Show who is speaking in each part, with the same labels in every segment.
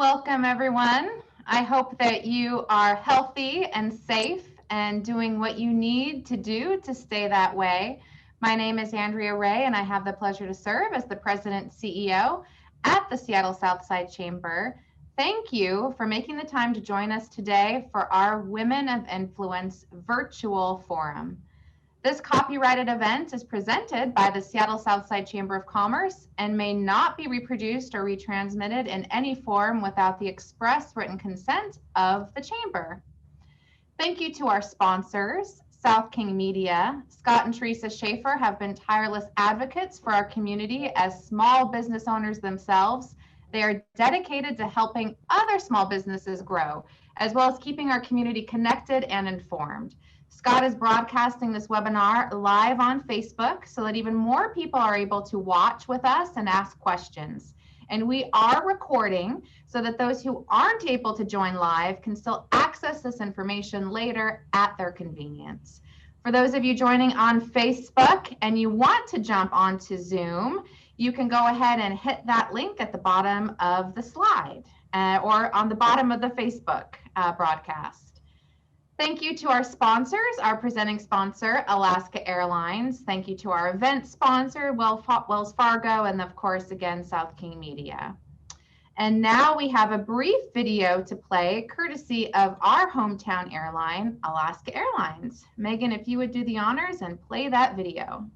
Speaker 1: Welcome, everyone. I hope that you are healthy and safe and doing what you need to do to stay that way. My name is Andrea Ray, and I have the pleasure to serve as the President and CEO at the Seattle Southside Chamber. Thank you for making the time to join us today for our Women of Influence virtual forum. This copyrighted event is presented by the Seattle Southside Chamber of Commerce and may not be reproduced or retransmitted in any form without the express written consent of the Chamber. Thank you to our sponsors. South King Media. Scott and Teresa Schaefer have been tireless advocates for our community as small business owners themselves. They are dedicated to helping other small businesses grow, as well as keeping our community connected and informed. Scott is broadcasting this webinar live on Facebook so that even more people are able to watch with us and ask questions. And we are recording so that those who aren't able to join live can still access this information later at their convenience. For those of you joining on Facebook and you want to jump onto Zoom, you can go ahead and hit that link at the bottom of the slide or on the bottom of the Facebook broadcast. Thank you to our sponsors, our presenting sponsor, Alaska Airlines. Thank you to our event sponsor, Wells Fargo, and of course, again, South King Media. And now we have a brief video to play, courtesy of our hometown airline, Alaska Airlines. Megan, if you would do the honors and play that video.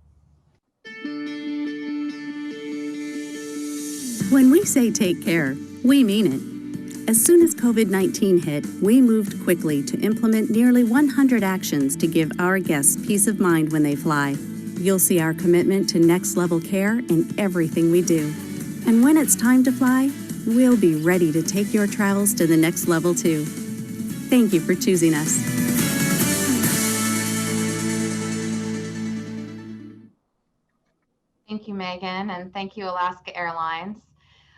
Speaker 2: When we say take care, we mean it. As soon as COVID-19 hit, we moved quickly to implement nearly 100 actions to give our guests peace of mind when they fly. You'll see our commitment to next-level care in everything we do. And when it's time to fly, we'll be ready to take your travels to the next level too. Thank you for choosing us.
Speaker 1: Thank you, Megan, and thank you, Alaska Airlines.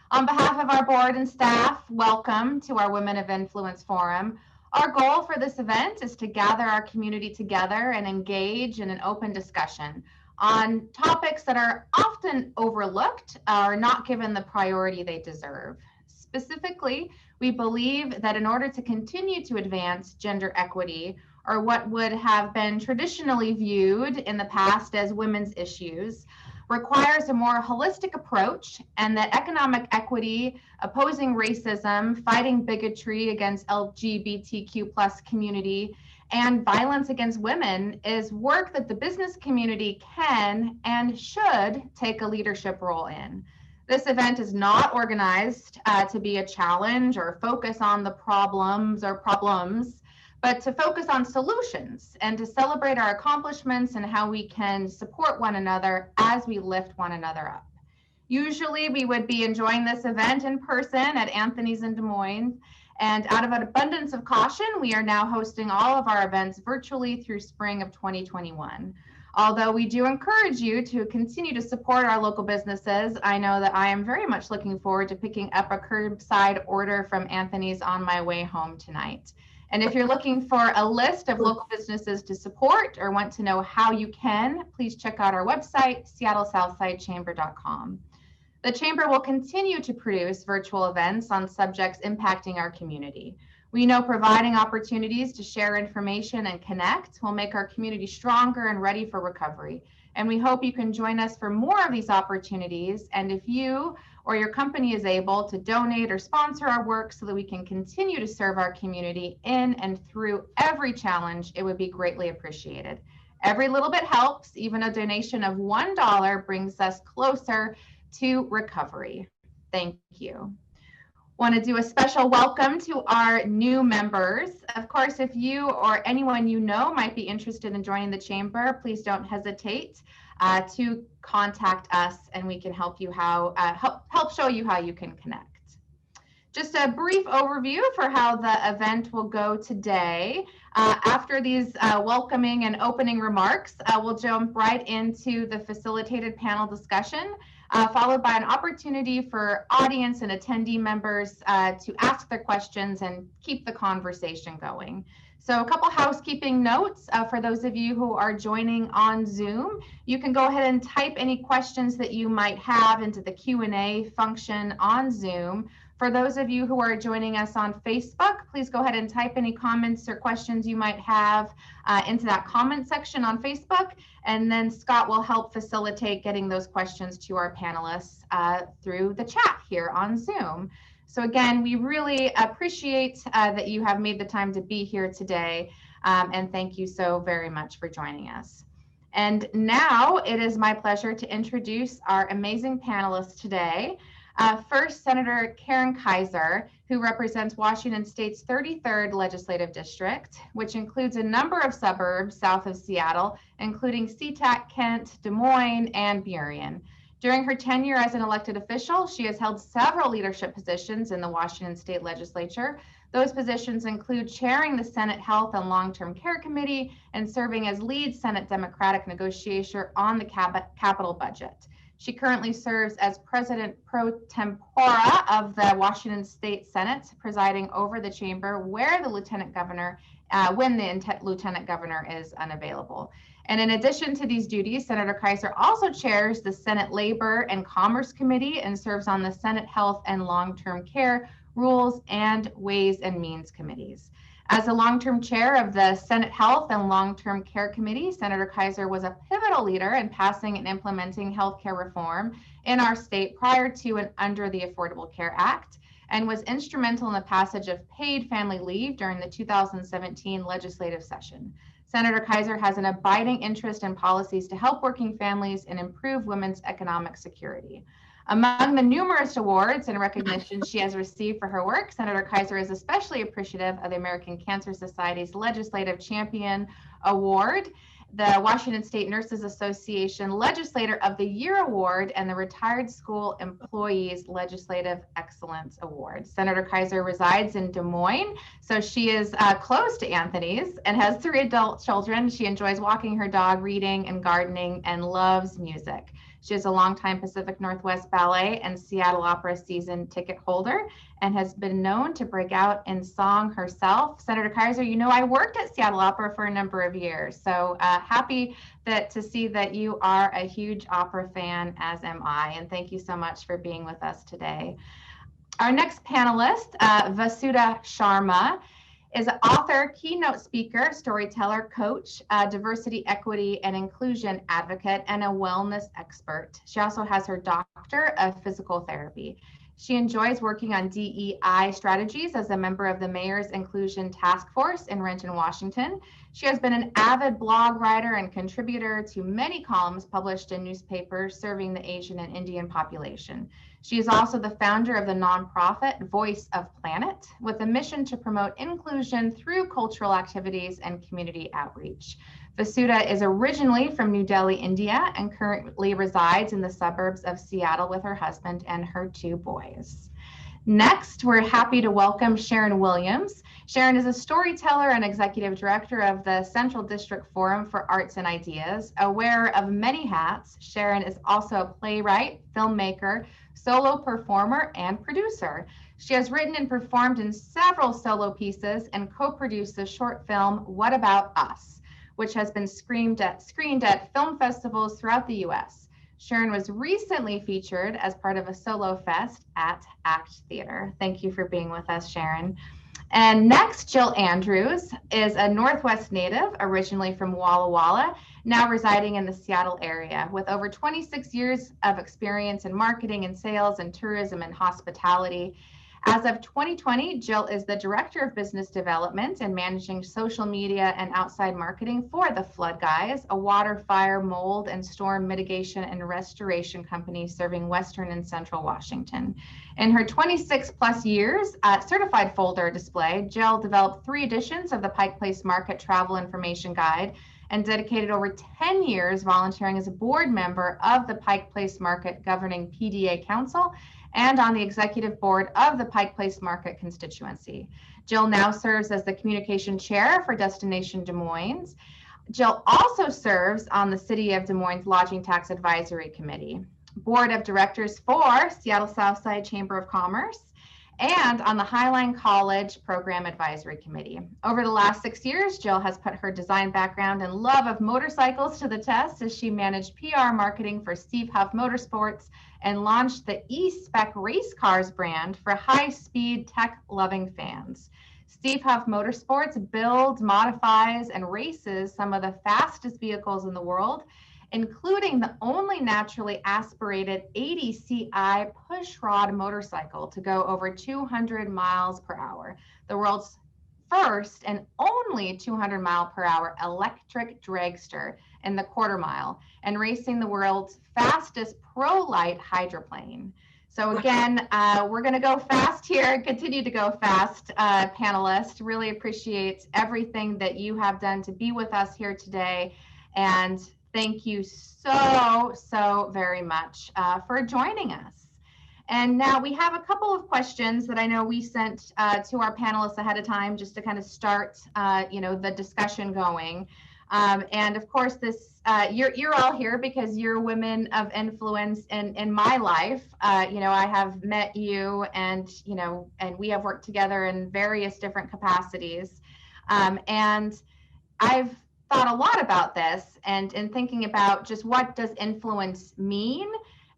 Speaker 1: On behalf of our board and staff, welcome to our Women of Influence Forum. Our goal for this event is to gather our community together and engage in an open discussion on topics that are often overlooked or not given the priority they deserve. Specifically, we believe that in order to continue to advance gender equity, or what would have been traditionally viewed in the past as women's issues, requires a more holistic approach, and that economic equity, opposing racism, fighting bigotry against LGBTQ+ community, and violence against women is work that the business community can and should take a leadership role in. This event is not organized to be a challenge or focus on the problems, but to focus on solutions and to celebrate our accomplishments and how we can support one another as we lift one another up. Usually we would be enjoying this event in person at Anthony's in Des Moines, and out of an abundance of caution, we are now hosting all of our events virtually through spring of 2021. Although we do encourage you to continue to support our local businesses, I know that I am very much looking forward to picking up a curbside order from Anthony's on my way home tonight. And if you're looking for a list of local businesses to support or want to know how you can, please check out our website, seattlesouthsidechamber.com. The Chamber will continue to produce virtual events on subjects impacting our community. We know providing opportunities to share information and connect will make our community stronger and ready for recovery. And we hope you can join us for more of these opportunities. And if you or your company is able to donate or sponsor our work so that we can continue to serve our community in and through every challenge, it would be greatly appreciated. Every little bit helps. Even a donation of $1 brings us closer to recovery. Thank you. Want to do a special welcome to our new members. Of course, if you or anyone you know might be interested in joining the Chamber, please don't hesitate to contact us, and we can help you help show you how you can connect. Just a brief overview for how the event will go today. After these welcoming and opening remarks, we'll jump right into the facilitated panel discussion, followed by an opportunity for audience and attendee members to ask their questions and keep the conversation going. So a couple housekeeping notes for those of you who are joining on Zoom. You can go ahead and type any questions that you might have into the Q&A function on Zoom. For those of you who are joining us on Facebook, please go ahead and type any comments or questions you might have into that comment section on Facebook, and then Scott will help facilitate getting those questions to our panelists through the chat here on Zoom. So again, we really appreciate that you have made the time to be here today, and thank you so very much for joining us. And now it is my pleasure to introduce our amazing panelists today. First, Senator Karen Kaiser, who represents Washington State's 33rd Legislative District, which includes a number of suburbs south of Seattle, including SeaTac, Kent, Des Moines, and Burien. During her tenure as an elected official, she has held several leadership positions in the Washington State Legislature. Those positions include chairing the Senate Health and Long-Term Care Committee and serving as lead Senate Democratic negotiator on the capital budget. She currently serves as President pro tempore of the Washington State Senate, presiding over the chamber where the Lieutenant Governor, when the Lieutenant Governor is unavailable. And in addition to these duties, Senator Kaiser also chairs the Senate Labor and Commerce Committee and serves on the Senate Health and Long-Term Care, Rules, and Ways and Means Committees. As the long-term chair of the Senate Health and Long-Term Care Committee, Senator Kaiser was a pivotal leader in passing and implementing healthcare reform in our state prior to and under the Affordable Care Act, and was instrumental in the passage of paid family leave during the 2017 legislative session. Senator Kaiser has an abiding interest in policies to help working families and improve women's economic security. Among the numerous awards and recognitions she has received for her work, Senator Kaiser is especially appreciative of the American Cancer Society's Legislative Champion Award, the Washington State Nurses Association Legislator of the Year Award, and the Retired School Employees Legislative Excellence Award. Senator Kaiser resides in Des Moines, so she is close to Anthony's and has 3 adult children. She enjoys walking her dog, reading, and gardening, and loves music. She is a longtime Pacific Northwest Ballet and Seattle Opera season ticket holder and has been known to break out in song herself. Senator Kaiser, you know I worked at Seattle Opera for a number of years, so happy to see that you are a huge opera fan, as am I, and thank you so much for being with us today. Our next panelist, Vasuda Sharma, is an author, keynote speaker, storyteller, coach, diversity, equity, and inclusion advocate, and a wellness expert. She also has her doctor of physical therapy. She enjoys working on DEI strategies as a member of the Mayor's Inclusion Task Force in Renton, Washington. She has been an avid blog writer and contributor to many columns published in newspapers serving the Asian and Indian population. She is also the founder of the nonprofit Voice of Planet, with a mission to promote inclusion through cultural activities and community outreach. Vasuda is originally from New Delhi, India, and currently resides in the suburbs of Seattle with her husband and her 2 boys. Next, we're happy to welcome Sharon Williams. Sharon is a storyteller and executive director of the Central District Forum for Arts and Ideas. Aware of many hats, Sharon is also a playwright, filmmaker, solo performer, and producer. She has written and performed in several solo pieces and co-produced the short film, What About Us?, which has been screened at film festivals throughout the U.S. Sharon was recently featured as part of a solo fest at ACT Theater. Thank you for being with us, Sharon. And next, Jill Andrews is a Northwest native, originally from Walla Walla, now residing in the Seattle area, with over 26 years of experience in marketing and sales and tourism and hospitality. As of 2020, Jill is the Director of Business Development and managing social media and outside marketing for The Flood Guys, a water, fire, mold, and storm mitigation and restoration company serving Western and Central Washington. In her 26 plus years at Certified Folder Display, Jill developed 3 editions of the Pike Place Market Travel Information Guide and dedicated over 10 years volunteering as a board member of the Pike Place Market Governing PDA Council and on the executive board of the Pike Place Market constituency. Jill now serves as the communication chair for Destination Des Moines. Jill also serves on the City of Des Moines Lodging Tax Advisory Committee, board of directors for Seattle Southside Chamber of Commerce, and on the Highline College Program Advisory Committee. Over the last 6 years, Jill has put her design background and love of motorcycles to the test as she managed PR marketing for Steve Huff Motorsports and launched the E-Spec Race Cars brand for high-speed, tech-loving fans. Steve Huff Motorsports builds, modifies, and races some of the fastest vehicles in the world, including the only naturally aspirated 80 CI pushrod motorcycle to go over 200 miles per hour, the world's first and only 200 mile per hour electric dragster in the quarter mile, and racing the world's fastest pro-light hydroplane. So again, we're going to go fast here, continue to go fast, panelists. Really appreciate everything that you have done to be with us here today. And thank you so very much for joining us. And now we have a couple of questions that I know we sent to our panelists ahead of time just to kind of start, the discussion going. And of course, this you're all here because you're women of influence in my life. I have met you, and and we have worked together in various different capacities. And I've thought a lot about this and in thinking about just what does influence mean,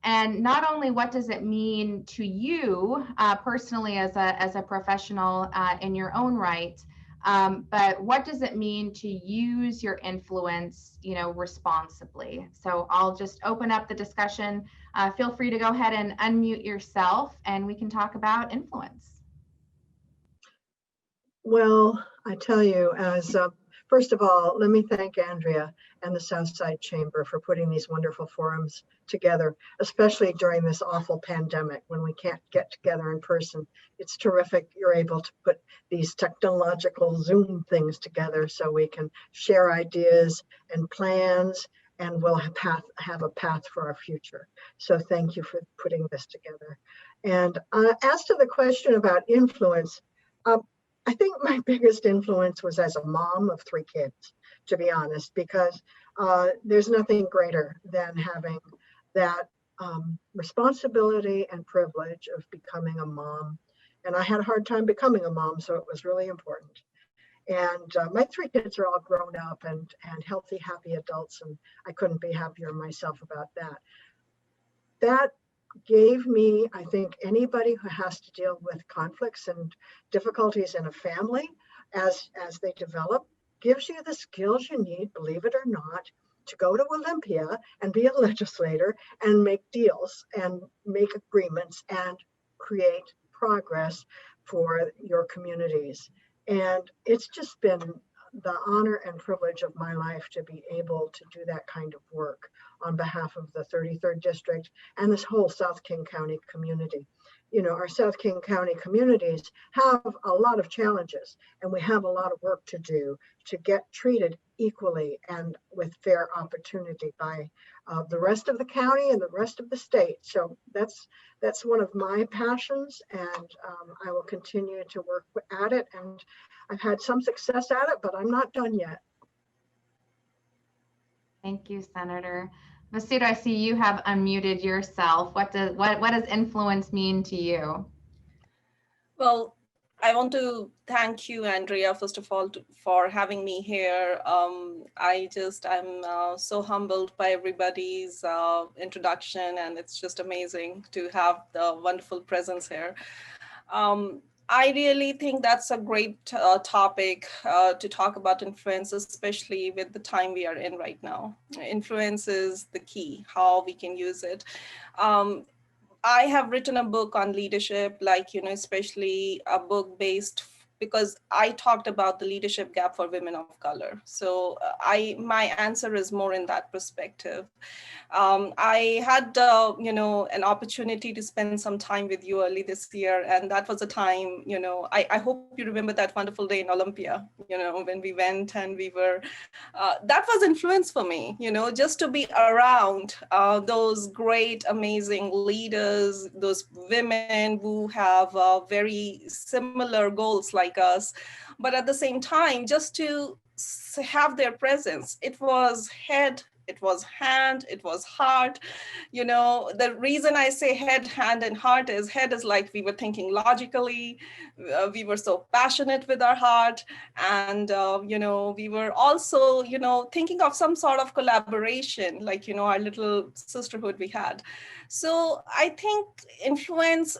Speaker 1: and not only what does it mean to you personally as a professional in your own right, but what does it mean to use your influence, responsibly? So I'll just open up the discussion. Feel free to go ahead and unmute yourself, and we can talk about influence.
Speaker 3: Well, I tell you, first of all, let me thank Andrea and the Southside Chamber for putting these wonderful forums together, especially during this awful pandemic when we can't get together in person. It's terrific you're able to put these technological Zoom things together so we can share ideas and plans, and we'll have a path for our future. So thank you for putting this together. And as to the question about influence, I think my biggest influence was as a mom of 3 kids, to be honest, because there's nothing greater than having that responsibility and privilege of becoming a mom. And I had a hard time becoming a mom, so it was really important. And my 3 kids are all grown up and healthy, happy adults, and I couldn't be happier myself about that. That gave me, I think, anybody who has to deal with conflicts and difficulties in a family as they develop, gives you the skills you need, believe it or not, to go to Olympia and be a legislator and make deals and make agreements and create progress for your communities. And it's just been the honor and privilege of my life to be able to do that kind of work on behalf of the 33rd District and this whole South King County community. Our South King County communities have a lot of challenges, and we have a lot of work to do to get treated equally and with fair opportunity by the rest of the county and the rest of the state. So that's one of my passions, and I will continue to work at it. And I've had some success at it, but I'm not done yet.
Speaker 1: Thank you, Senator. Vasuda, I see you have unmuted yourself. What does influence mean to you?
Speaker 4: Well, I want to thank you, Andrea, first of all, for having me here. I'm so humbled by everybody's introduction, and it's just amazing to have the wonderful presence here. I really think that's a great topic to talk about influence, especially with the time we are in right now. Influence is the key, how we can use it. I have written a book on leadership, especially a book based, because I talked about the leadership gap for women of color. So my answer is more in that perspective. I had, an opportunity to spend some time with you early this year. And that was a time, I hope you remember that wonderful day in Olympia, when we went and we were, that was influence for me, just to be around those great, amazing leaders, those women who have very similar goals like us, but at the same time, just to have their presence. It was head it was hand, it was heart. You know, the reason I say head, hand, and heart is head is like we were thinking logically, we were so passionate with our heart, and you know, we were also, you know, thinking of some sort of collaboration, like, you know, our little sisterhood we had. So I think influence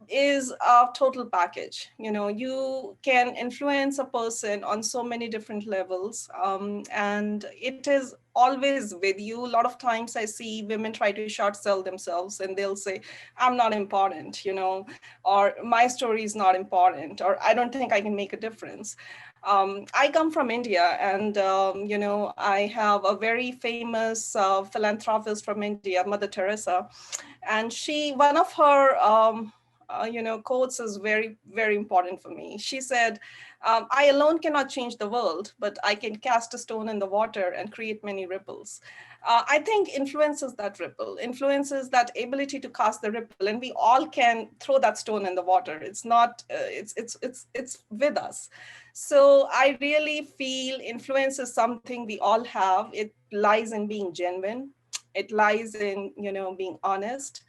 Speaker 4: is a total package. You know, you can influence a person on so many different levels, and it is always with you. A lot of times I see women try to short sell themselves, and they'll say, I'm not important, you know, or my story is not important, or I don't think I can make a difference. I come from India, and you know, I have a very famous philanthropist from India, Mother Teresa, and one of her you know, quotes is very, very important for me. She said, I alone cannot change the world, but I can cast a stone in the water and create many ripples. I think influence is that ripple, influence is that ability to cast the ripple, and we all can throw that stone in the water. It's not, it's with us. So I really feel influence is something we all have. It lies in being genuine. It lies in, you know, being honest,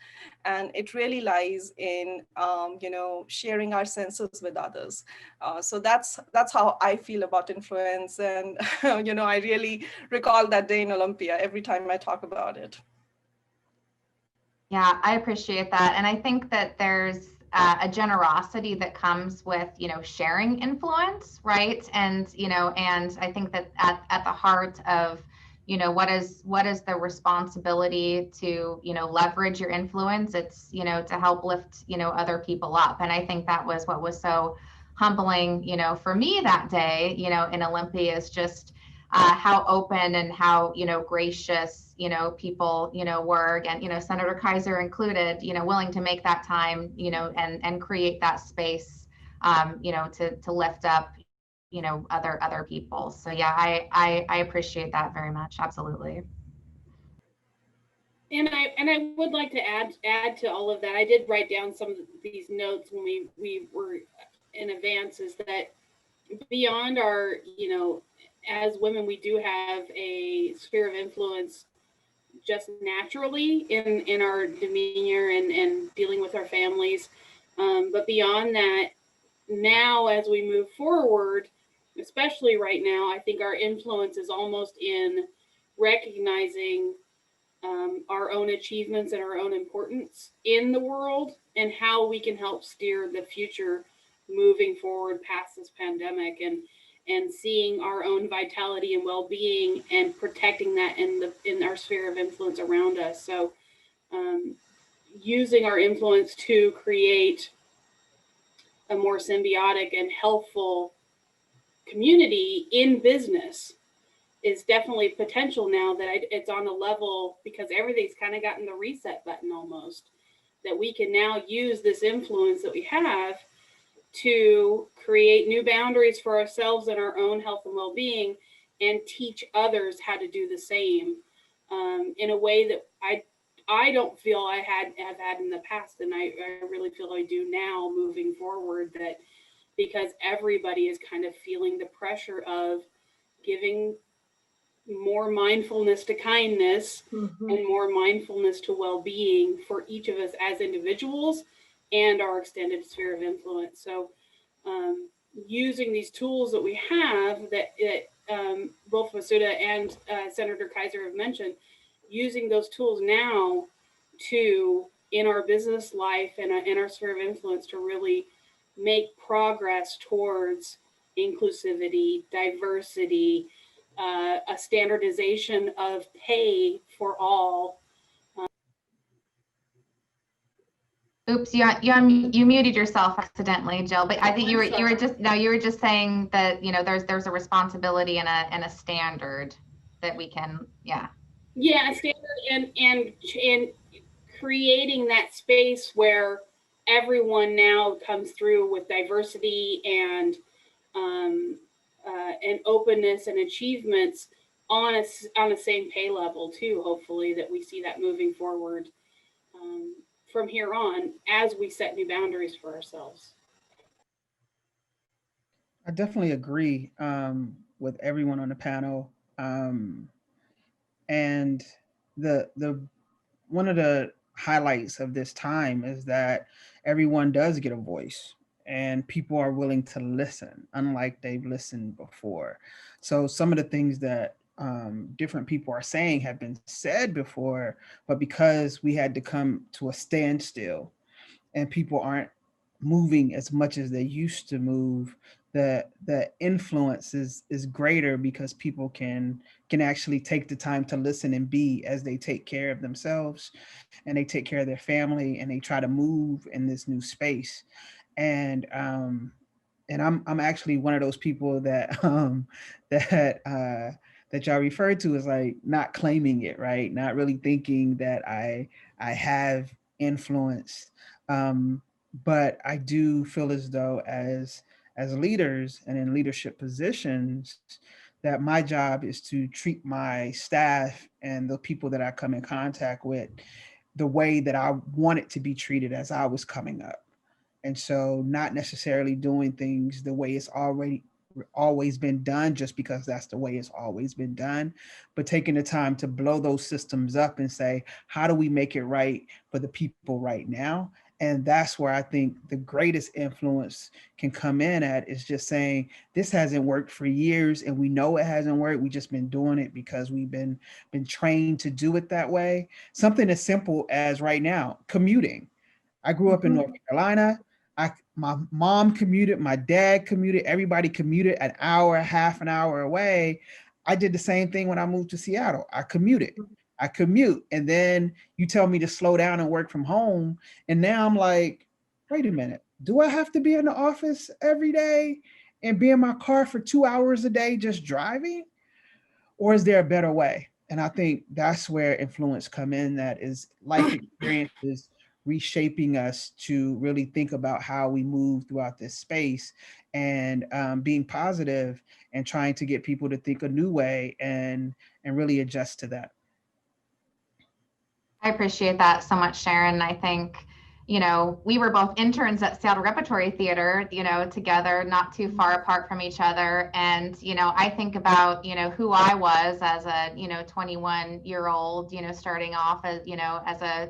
Speaker 4: and it really lies in, you know, sharing our senses with others. So that's how I feel about influence, and you know, I really recall that day in Olympia every time I talk about it.
Speaker 1: Yeah, I appreciate that, and I think that there's a generosity that comes with, you know, sharing influence, right? And you know, and I think that at the heart of, you know, what is the responsibility to, you know, leverage your influence, it's, you know, to help lift, you know, other people up. And I think that was what was so humbling, you know, for me that day, you know, in Olympia, is just how open and how, you know, gracious, you know, people, you know, were, and, you know, Senator Kaiser included, you know, willing to make that time, you know, and create that space, you know, to lift up, you know, other people. So yeah, I appreciate that very much. Absolutely.
Speaker 5: And I would like to add to all of that. I did write down some of these notes when we were in advance, is that beyond our, you know, as women, we do have a sphere of influence just naturally in our demeanor and dealing with our families. But beyond that, now as we move forward, especially right now, I think our influence is almost in recognizing our own achievements and our own importance in the world, and how we can help steer the future moving forward past this pandemic, and seeing our own vitality and well-being and protecting that in our sphere of influence around us. So using our influence to create a more symbiotic and healthful community in business is definitely potential now that it's on a level, because everything's kind of gotten the reset button almost, that we can now use this influence that we have to create new boundaries for ourselves and our own health and well-being, and teach others how to do the same in a way that I don't feel I have had in the past, and I really feel I do now moving forward, that because everybody is kind of feeling the pressure of giving more mindfulness to kindness, and more mindfulness to well-being for each of us as individuals and our extended sphere of influence. So using these tools that we have that both Vasuda and Senator Kaiser have mentioned, using those tools now to, in our business life and in our sphere of influence, to really make progress towards inclusivity, diversity, a standardization of pay for all.
Speaker 1: Oops, you muted yourself accidentally, Jill. But I think you were just saying that, you know, there's a responsibility and a standard that we can, yeah.
Speaker 5: Yeah, a standard, and creating that space where everyone now comes through with diversity and openness and achievements on the same pay level too. Hopefully that we see that moving forward from here on as we set new boundaries for ourselves.
Speaker 6: I definitely agree with everyone on the panel. And the one of the highlights of this time is that everyone does get a voice and people are willing to listen, unlike they've listened before. So some of the things that different people are saying have been said before, but because we had to come to a standstill and people aren't moving as much as they used to move, the influence is greater because people can actually take the time to listen and be as they take care of themselves and they take care of their family and they try to move in this new space. And I'm actually one of those people that that that y'all referred to as like not claiming it, right? Not really thinking that I have influence. Um, but I do feel as though as leaders and in leadership positions that my job is to treat my staff and the people that I come in contact with the way that I want it to be treated as I was coming up. And so not necessarily doing things the way it's always been done just because that's the way it's always been done, but taking the time to blow those systems up and say, how do we make it right for the people right now? And that's where I think the greatest influence can come in at, is just saying this hasn't worked for years and we know it hasn't worked. We just been doing it because we've been trained to do it that way. Something as simple as right now, commuting. I grew up in North Carolina. My mom commuted, my dad commuted, everybody commuted an hour, half an hour away. I did the same thing when I moved to Seattle. I commuted. I commute. And then you tell me to slow down and work from home. And now I'm like, wait a minute. Do I have to be in the office every day and be in my car for 2 hours a day just driving? Or is there a better way? And I think that's where influence come in. That is life experiences reshaping us to really think about how we move throughout this space, and being positive and trying to get people to think a new way and really adjust to that.
Speaker 1: I appreciate that so much, Sharon. I think, we were both interns at Seattle Repertory Theater, together, not too far apart from each other. And, I think about, who I was as a, 21-year-old, starting off as,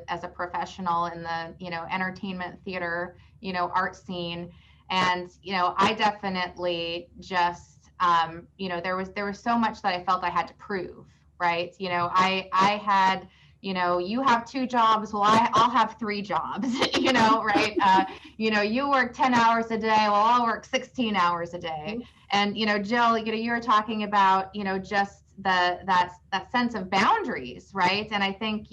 Speaker 1: as a professional in the, entertainment theater, art scene. And, I definitely just, there was so much that I felt I had to prove, right? I had, you have two jobs. Well, I'll have three jobs, right? You work 10 hours a day. Well, I'll work 16 hours a day. And, Jill, you were talking about, just that sense of boundaries, right? And I think,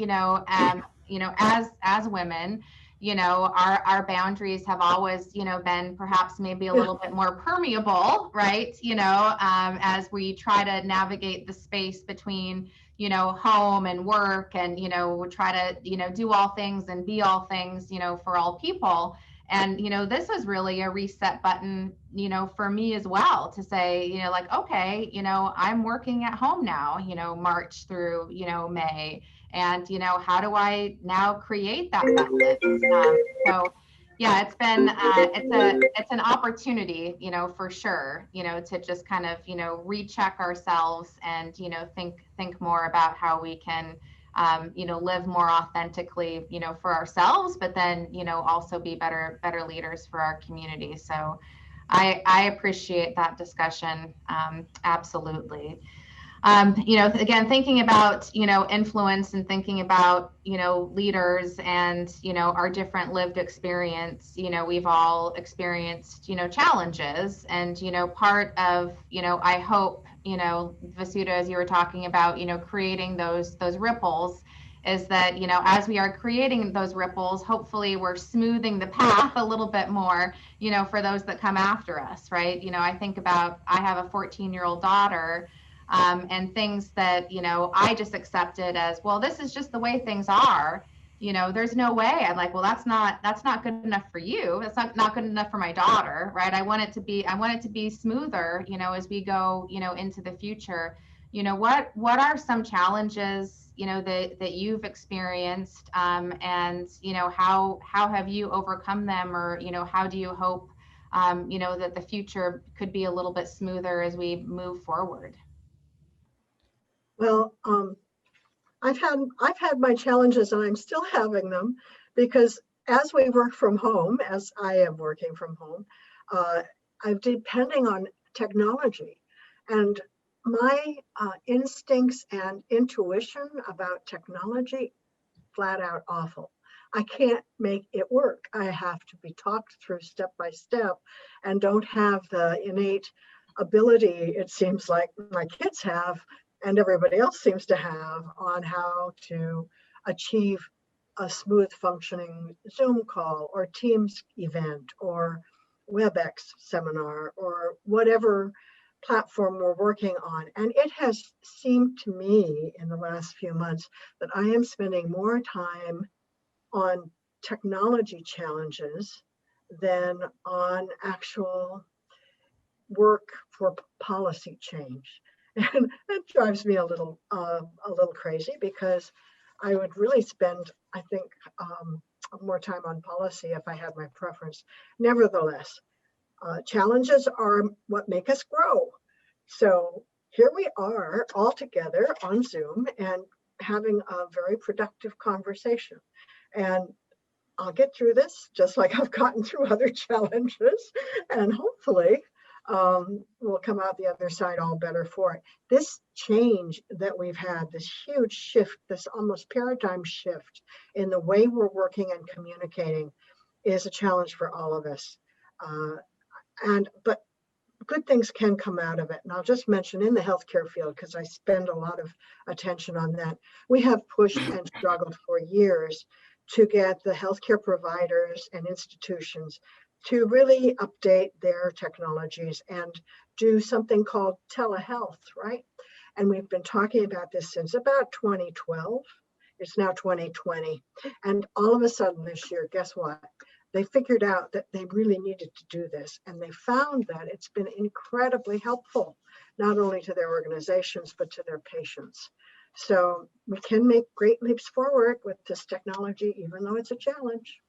Speaker 1: as women, our boundaries have always, been perhaps maybe a little bit more permeable, right? As we try to navigate the space between, home and work, and, we try to, do all things and be all things, for all people. And, this was really a reset button, for me as well, to say, like, okay, I'm working at home now, March through, May. And, how do I now create that balance? So yeah, it's been, it's an opportunity, for sure, to just kind of, recheck ourselves and, think more about how we can, live more authentically, for ourselves, but then, also be better leaders for our community. So I appreciate that discussion. Absolutely. Again, thinking about, influence and thinking about, leaders and, our different lived experience, we've all experienced, challenges. And, part of, I hope, Vasuda, as you were talking about, creating those ripples, is that, as we are creating those ripples, hopefully we're smoothing the path a little bit more, for those that come after us, right? I think about, I have a 14-year-old daughter, and things that, I just accepted as, well, this is just the way things are. There's no way. I'm like, well, that's not good enough for you. That's not good enough for my daughter, right? I want it to be smoother, as we go, into the future. What are some challenges, that you've experienced, and, how have you overcome them, or, how do you hope, that the future could be a little bit smoother as we move forward?
Speaker 3: Well, I've had my challenges, and I'm still having them, because as we work from home, as I am working from home, I'm depending on technology, and my instincts and intuition about technology, flat out awful. I can't make it work. I have to be talked through step by step, and don't have the innate ability, it seems like my kids have, and everybody else seems to have, on how to achieve a smooth functioning Zoom call or Teams event or WebEx seminar or whatever platform we're working on. And it has seemed to me in the last few months that I am spending more time on technology challenges than on actual work for policy change. And that drives me a little crazy, because I would really spend, I think, more time on policy if I had my preference. Nevertheless, challenges are what make us grow. So here we are all together on Zoom and having a very productive conversation. And I'll get through this just like I've gotten through other challenges, and hopefully we'll come out the other side all better for it. This change that we've had, this huge shift, this almost paradigm shift in the way we're working and communicating, is a challenge for all of us. But good things can come out of it. And I'll just mention, in the healthcare field, because I spend a lot of attention on that, we have pushed and struggled for years to get the healthcare providers and institutions to really update their technologies and do something called telehealth, right? And we've been talking about this since about 2012. It's now 2020. And all of a sudden this year, guess what? They figured out that they really needed to do this. And they found that it's been incredibly helpful, not only to their organizations, but to their patients. So we can make great leaps forward with this technology, even though it's a challenge.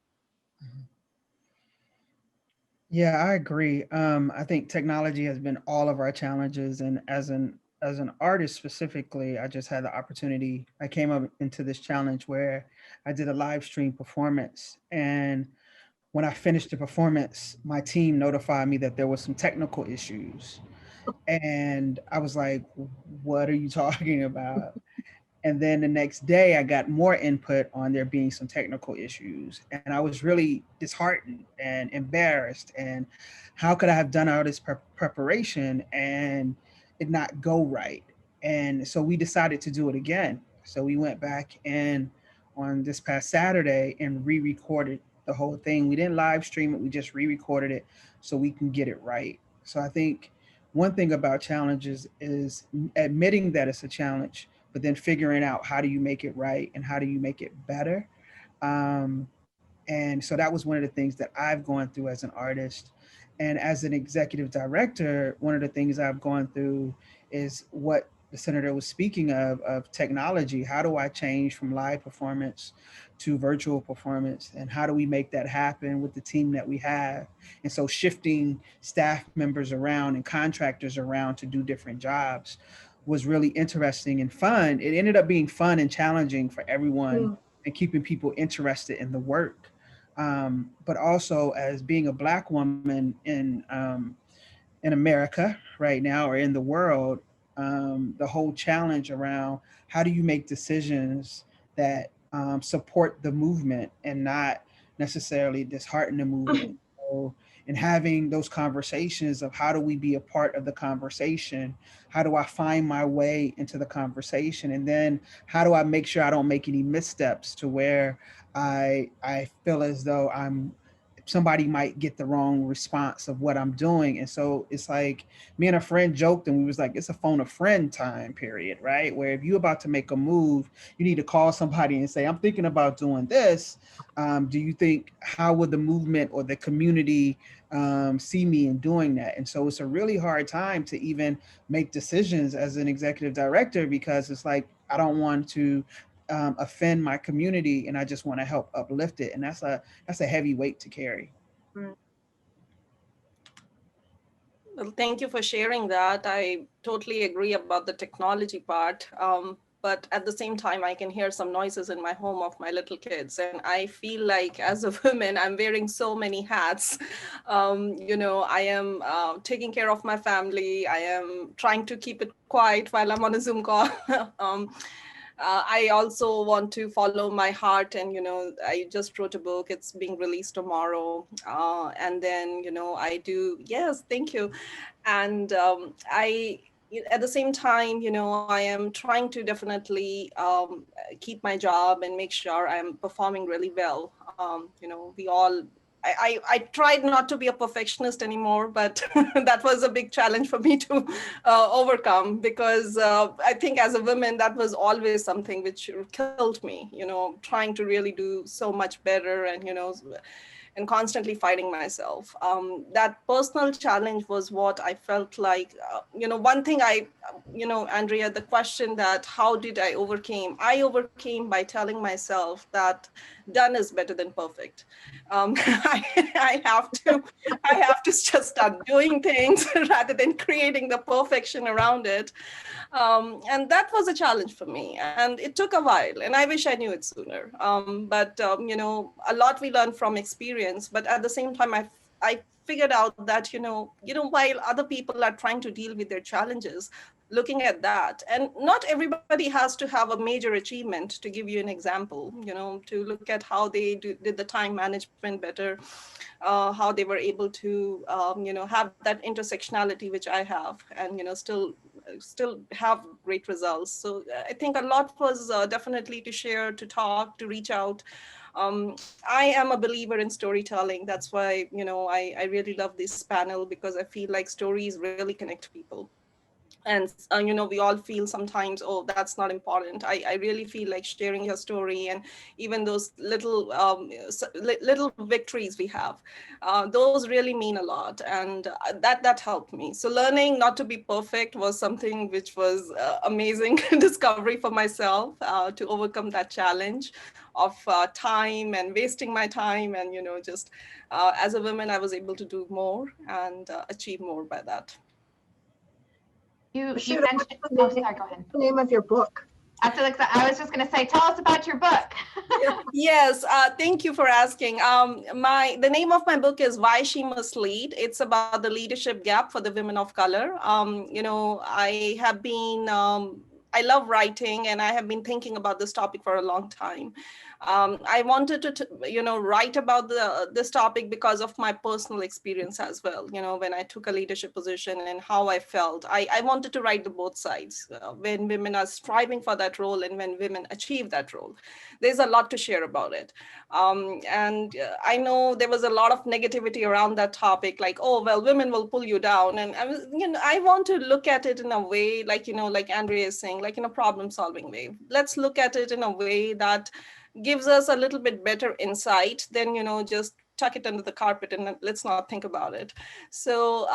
Speaker 6: Yeah, I agree. I think technology has been all of our challenges, and as an artist specifically, I just had the opportunity. I came up into this challenge where I did a live stream performance, and when I finished the performance, my team notified me that there was some technical issues, and I was like, "What are you talking about?" And then the next day, I got more input on there being some technical issues. And I was really disheartened and embarrassed. And how could I have done all this preparation and it not go right? And so we decided to do it again. So we went back and on this past Saturday and re-recorded the whole thing. We didn't live stream it, we just re-recorded it so we can get it right. So I think one thing about challenges is admitting that it's a challenge, but then figuring out how do you make it right and how do you make it better. And so that was one of the things that I've gone through as an artist. And as an executive director, one of the things I've gone through is what the senator was speaking of technology. How do I change from live performance to virtual performance? And how do we make that happen with the team that we have? And so shifting staff members around and contractors around to do different jobs was really interesting and fun. It ended up being fun and challenging for everyone and keeping people interested in the work. But also, as being a Black woman in America right now, or in the world, the whole challenge around how do you make decisions that support the movement and not necessarily dishearten the movement. So, and having those conversations of how do we be a part of the conversation? How do I find my way into the conversation? And then how do I make sure I don't make any missteps to where I feel as though somebody might get the wrong response of what I'm doing. And so it's like me and a friend joked and we was like, it's a phone a friend time period, right? Where if you're about to make a move, you need to call somebody and say, I'm thinking about doing this. Do you think, how would the movement or the community see me in doing that? And so it's a really hard time to even make decisions as an executive director, because it's like, I don't want to offend my community, and I just want to help uplift it. And that's a heavy weight to carry.
Speaker 4: Well, thank you for sharing that. I totally agree about the technology part. but at the same time, I can hear some noises in my home of my little kids. And I feel like as a woman, I'm wearing so many hats. I am taking care of my family. I am trying to keep it quiet while I'm on a Zoom call. I also want to follow my heart, and I just wrote a book. It's being released tomorrow, and then I do. Yes, thank you. And I at the same time, I am trying to definitely keep my job and make sure I'm performing really well. We all I tried not to be a perfectionist anymore, but that was a big challenge for me to overcome, because I think as a woman, that was always something which killed me, trying to really do so much better, and constantly fighting myself. That personal challenge was what I felt like, one thing Andrea, the question that how did I overcame by telling myself that done is better than perfect. I have to just start doing things rather than creating the perfection around it. And that was a challenge for me, and it took a while, and I wish I knew it sooner. But a lot we learn from experience, but at the same time, I figured out that, while other people are trying to deal with their challenges, looking at that, and not everybody has to have a major achievement. To give you an example, to look at how they did the time management better, how they were able to, have that intersectionality, which I have, and, still have great results. So I think a lot was definitely to share, to talk, to reach out. I am a believer in storytelling. That's why, I really love this panel, because I feel like stories really connect people. And we all feel sometimes, oh, that's not important. I really feel like sharing your story, and even those little little victories we have, those really mean a lot, and that helped me. So learning not to be perfect was something which was amazing discovery for myself, to overcome that challenge of time and wasting my time, and just as a woman, I was able to do more and achieve more by that.
Speaker 1: You
Speaker 3: Vasuda,
Speaker 1: mentioned, oh, sorry, go ahead.
Speaker 3: What's the name of your book?
Speaker 1: I feel like I was just going to say, tell us about your book.
Speaker 4: Yes, thank you for asking. The name of my book is Why She Must Lead. It's about the leadership gap for the women of color. I have been, I love writing, and I have been thinking about this topic for a long time. I wanted to, write about this topic because of my personal experience as well. When I took a leadership position and how I felt, I wanted to write the both sides, when women are striving for that role and when women achieve that role. There's a lot to share about it. And I know there was a lot of negativity around that topic, like, oh, well, women will pull you down. And I want to look at it in a way, like, like Andrea is saying, like in a problem solving way. Let's look at it in a way that gives us a little bit better insight than, just tuck it under the carpet and let's not think about it. So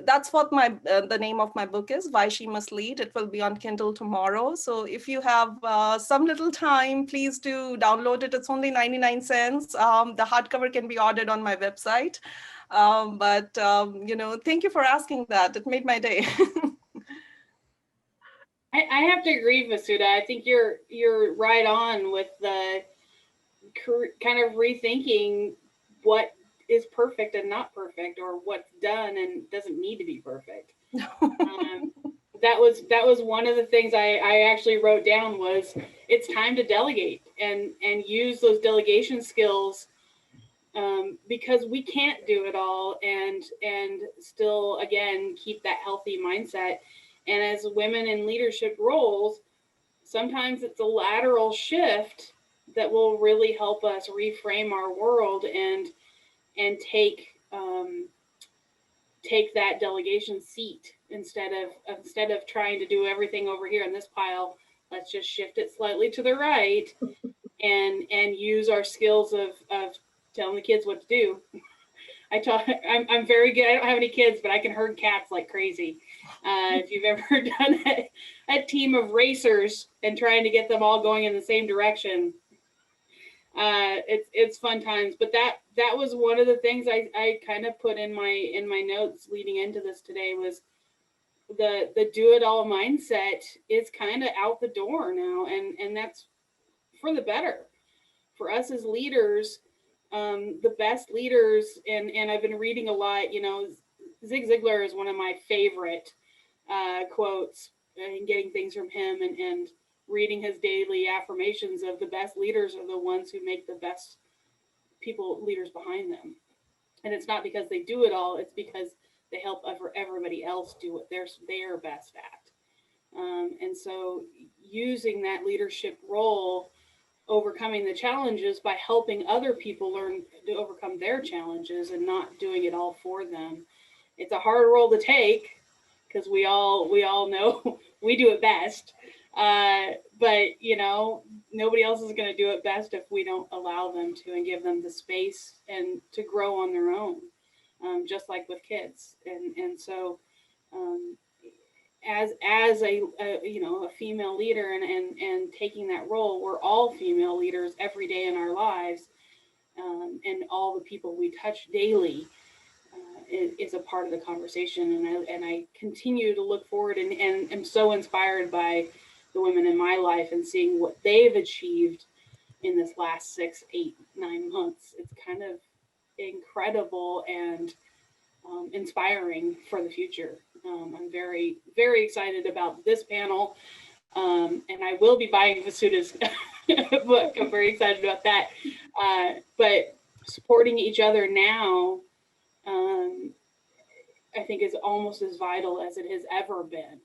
Speaker 4: that's what the name of my book is, Why She Must Lead. It will be on Kindle tomorrow. So if you have some little time, please do download it. It's only 99 cents. The hardcover can be ordered on my website. But thank you for asking that. It made my day.
Speaker 5: I have to agree, Vasuda. I think you're right on with the kind of rethinking what is perfect and not perfect, or what's done and doesn't need to be perfect. That was one of the things I actually wrote down was it's time to delegate and use those delegation skills, because we can't do it all, and still, again, keep that healthy mindset. And as women in leadership roles, sometimes it's a lateral shift that will really help us reframe our world and take that delegation seat instead of trying to do everything over here in this pile. Let's just shift it slightly to the right and use our skills of telling the kids what to do. I'm very good. I don't have any kids, but I can herd cats like crazy. If you've ever done a team of racers and trying to get them all going in the same direction, it's fun times. But that was one of the things I kind of put in my notes leading into this today was the do-it-all mindset is kind of out the door now, and that's for the better. For us as leaders, the best leaders, and I've been reading a lot, Zig Ziglar is one of my favorite quotes, and getting things from him, and reading his daily affirmations of the best leaders are the ones who make the best leaders behind them. And it's not because they do it all, it's because they help everybody else do what they're best at. And so using that leadership role, overcoming the challenges by helping other people learn to overcome their challenges and not doing it all for them. It's a hard role to take, because we all know we do it best. But nobody else is going to do it best if we don't allow them to and give them the space and to grow on their own, just like with kids. And so as a female leader and taking that role, we're all female leaders every day in our lives, and all the people we touch daily is a part of the conversation. And I continue to look forward and am so inspired by the women in my life and seeing what they've achieved in this last 6, 8, 9 months. It's kind of incredible and inspiring for the future. I'm very, very excited about this panel. And I will be buying Vasuda's book. I'm very excited about that. But supporting each other now, I think is almost as vital as it has ever been,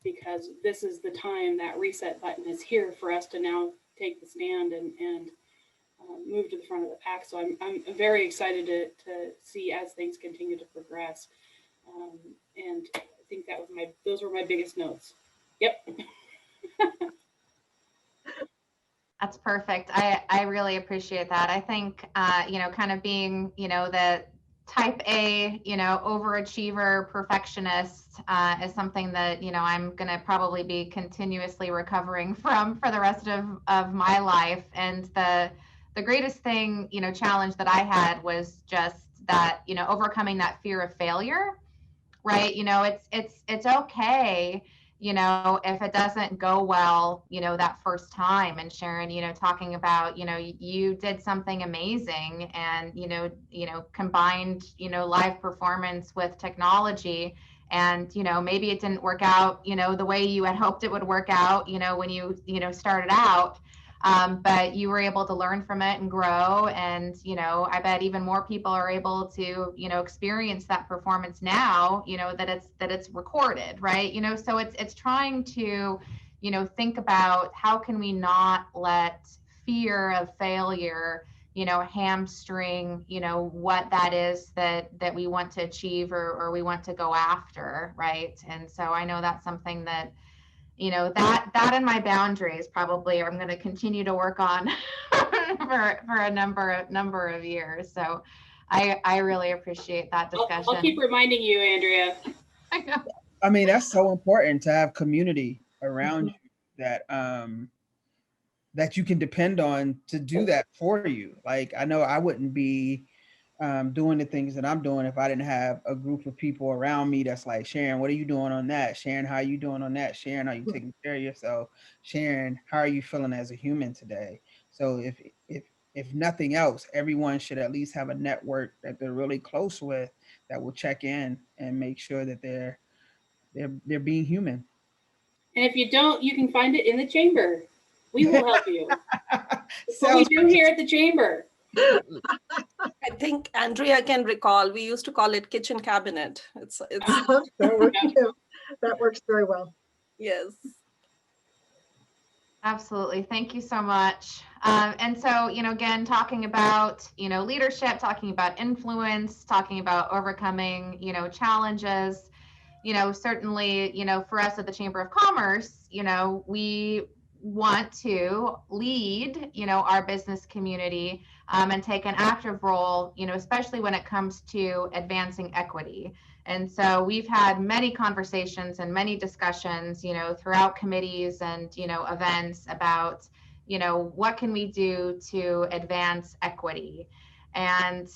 Speaker 5: because this is the time that reset button is here for us to now take the stand and move to the front of the pack. So I'm very excited to see as things continue to progress. And I think those were my biggest notes. Yep.
Speaker 1: That's perfect. I really appreciate that. I think, kind of being, the type A, overachiever perfectionist is something that, I'm going to probably be continuously recovering from for the rest of my life. And the greatest thing, challenge that I had was just that, overcoming that fear of failure, right? It's okay, if it doesn't go well, that first time. And Sharon, talking about, you did something amazing and, combined, live performance with technology. And, maybe it didn't work out, the way you had hoped it would work out, when you, started out. But you were able to learn from it and grow. And, I bet even more people are able to, experience that performance now, that it's recorded, right? So it's trying to, think about how can we not let fear of failure, hamstring, what that is that we want to achieve or we want to go after, right? And so I know that's something that, that and my boundaries probably I'm going to continue to work on for a number of years. So I really appreciate that discussion.
Speaker 5: I'll keep reminding you, Andrea.
Speaker 1: I know.
Speaker 6: I mean, that's so important to have community around you that you can depend on to do that for you. Like, I know I wouldn't be doing the things that I'm doing if I didn't have a group of people around me that's like, Sharon, what are you doing on that? Sharon, how are you doing on that? Sharon, are you taking care of yourself? Sharon, how are you feeling as a human today? So if nothing else, everyone should at least have a network that they're really close with that will check in and make sure that they're being human.
Speaker 5: And if you don't, you can find it in the chamber. We will help you. That's what we do here at the chamber.
Speaker 4: I think Andrea can recall, we used to call it kitchen cabinet. It's
Speaker 3: that works very well.
Speaker 4: Yes.
Speaker 1: Absolutely. Thank you so much. And so, again, talking about, leadership, talking about influence, talking about overcoming, challenges, certainly, for us at the Chamber of Commerce, we want to lead, our business community and take an active role, especially when it comes to advancing equity. And so we've had many conversations and many discussions, throughout committees and, events about, what can we do to advance equity? And,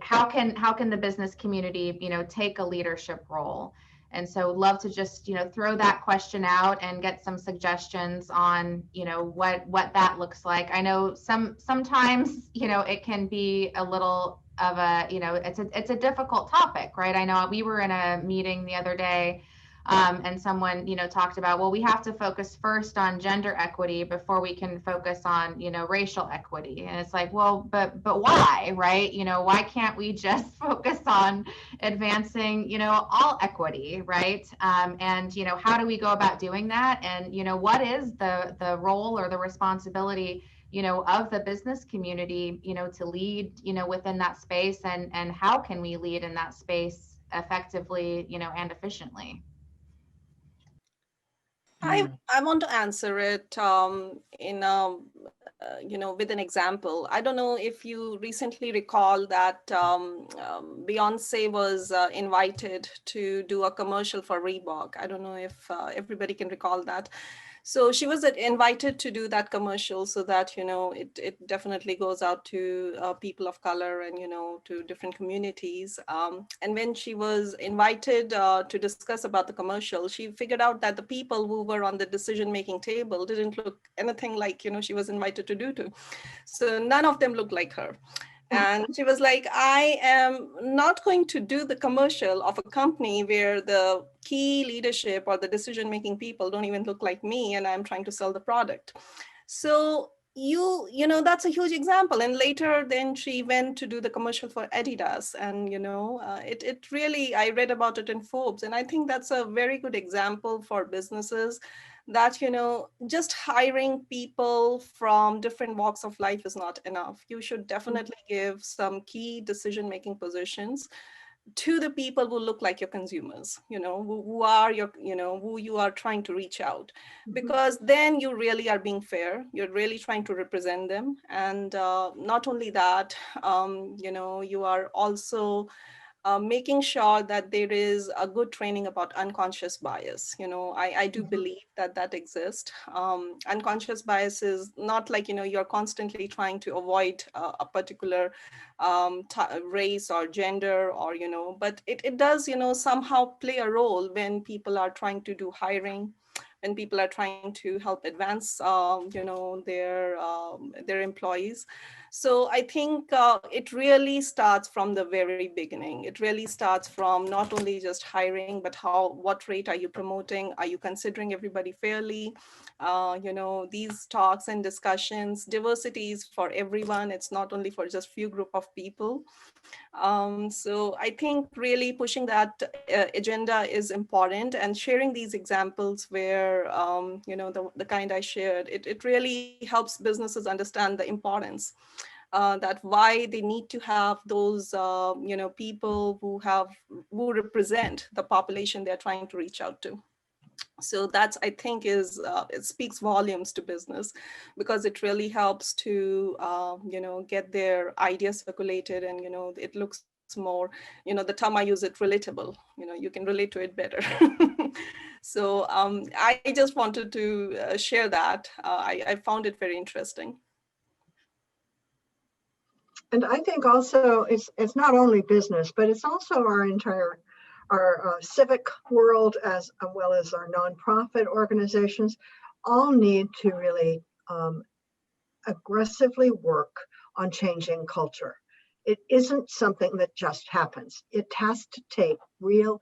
Speaker 1: how can the business community, take a leadership role? And so love to just, throw that question out and get some suggestions on, what that looks like. I know sometimes, it can be a little of a, it's a difficult topic, right? I know we were in a meeting the other day, and someone, talked about, well, we have to focus first on gender equity before we can focus on, racial equity. And it's like, well, but why, right? Why can't we just focus on advancing, all equity, right? And, how do we go about doing that? And, what is the role or the responsibility, of the business community, to lead, within that space, and how can we lead in that space effectively, and efficiently?
Speaker 4: I want to answer it in with an example. I don't know if you recently recall that Beyonce was invited to do a commercial for Reebok. I don't know if everybody can recall that. So she was invited to do that commercial so that, it definitely goes out to people of color and, to different communities. And when she was invited to discuss about the commercial, she figured out that the people who were on the decision-making table didn't look anything like, she was invited to do to. So none of them looked like her. And she was like, I am not going to do the commercial of a company where the key leadership or the decision-making people don't even look like me, and I'm trying to sell the product. So that's a huge example. And later then she went to do the commercial for Adidas. And, it really, I read about it in Forbes. And I think that's a very good example for businesses that, just hiring people from different walks of life is not enough. You should definitely give some key decision-making positions to the people who look like your consumers, who are your, who you are trying to reach out, because then you really are being fair. You're really trying to represent them. And not only that, you are also making sure that there is a good training about unconscious bias. I do believe that exists. Unconscious bias is not like, you're constantly trying to avoid a particular race or gender, or, but it does, somehow play a role when people are trying to do hiring, when people are trying to help advance, their employees. So I think it really starts from the very beginning. It really starts from not only just hiring, but what rate are you promoting? Are you considering everybody fairly? These talks and discussions, diversity is for everyone. It's not only for just few group of people. So I think really pushing that agenda is important, and sharing these examples where, the kind I shared, it really helps businesses understand the importance, that why they need to have those, people who represent the population they're trying to reach out to. So that's, I think, it speaks volumes to business, because it really helps to, get their ideas circulated, and, it looks more, the term I use, it relatable, you can relate to it better. So I just wanted to share that. I found it very interesting.
Speaker 3: And I think also it's not only business, but it's also our entire civic world, as well as our nonprofit organizations, all need to really aggressively work on changing culture. It isn't something that just happens. It has to take real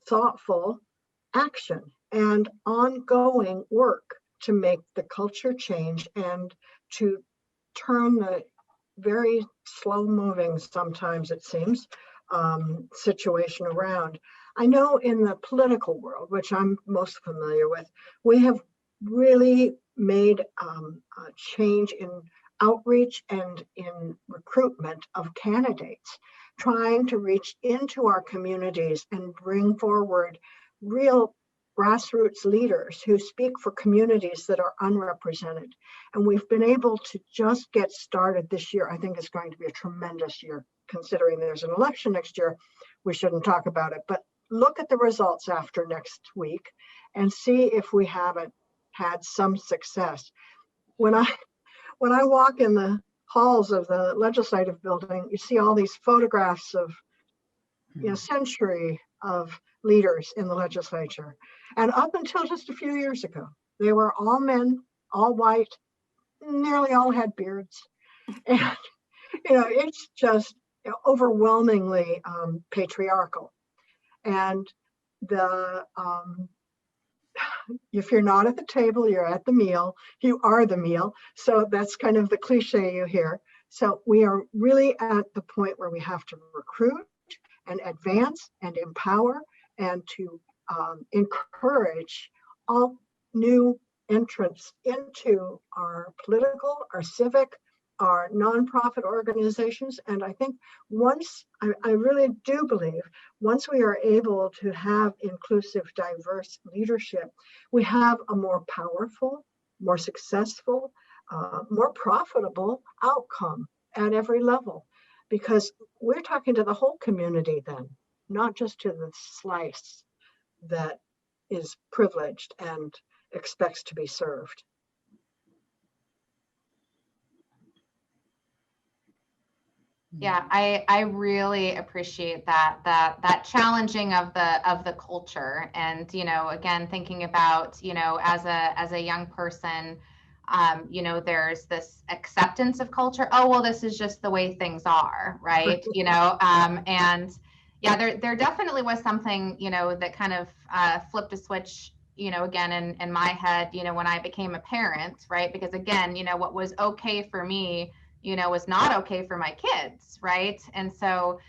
Speaker 3: thoughtful action and ongoing work to make the culture change and to turn the very slow moving, sometimes it seems, situation around. I know in the political world, which I'm most familiar with, we have really made a change in outreach and in recruitment of candidates, trying to reach into our communities and bring forward real grassroots leaders who speak for communities that are unrepresented. And we've been able to just get started this year. I think it's going to be a tremendous year, considering there's an election next year. We shouldn't talk about it, but look at the results after next week and see if we haven't had some success. When I walk in the halls of the legislative building, you see all these photographs of century of leaders in the legislature. And up until just a few years ago, they were all men, all white, nearly all had beards. And, it's just overwhelmingly patriarchal. And if you're not at the table, you're at the meal, you are the meal. So that's kind of the cliche you hear. So we are really at the point where we have to recruit and advance and empower and to encourage all new entrants into our political, our civic, our nonprofit organizations. And I think I really do believe, once we are able to have inclusive, diverse leadership, we have a more powerful, more successful, more profitable outcome at every level. Because we're talking to the whole community then, not just to the slice that is privileged and expects to be served.
Speaker 1: Yeah, I really appreciate that challenging of the culture. And again, thinking about as a young person, there's this acceptance of culture. Oh, well, this is just the way things are, right? And yeah, there definitely was something that kind of flipped a switch, again in my head, when I became a parent, right? Because again, what was okay for me was not okay for my kids, right? And so,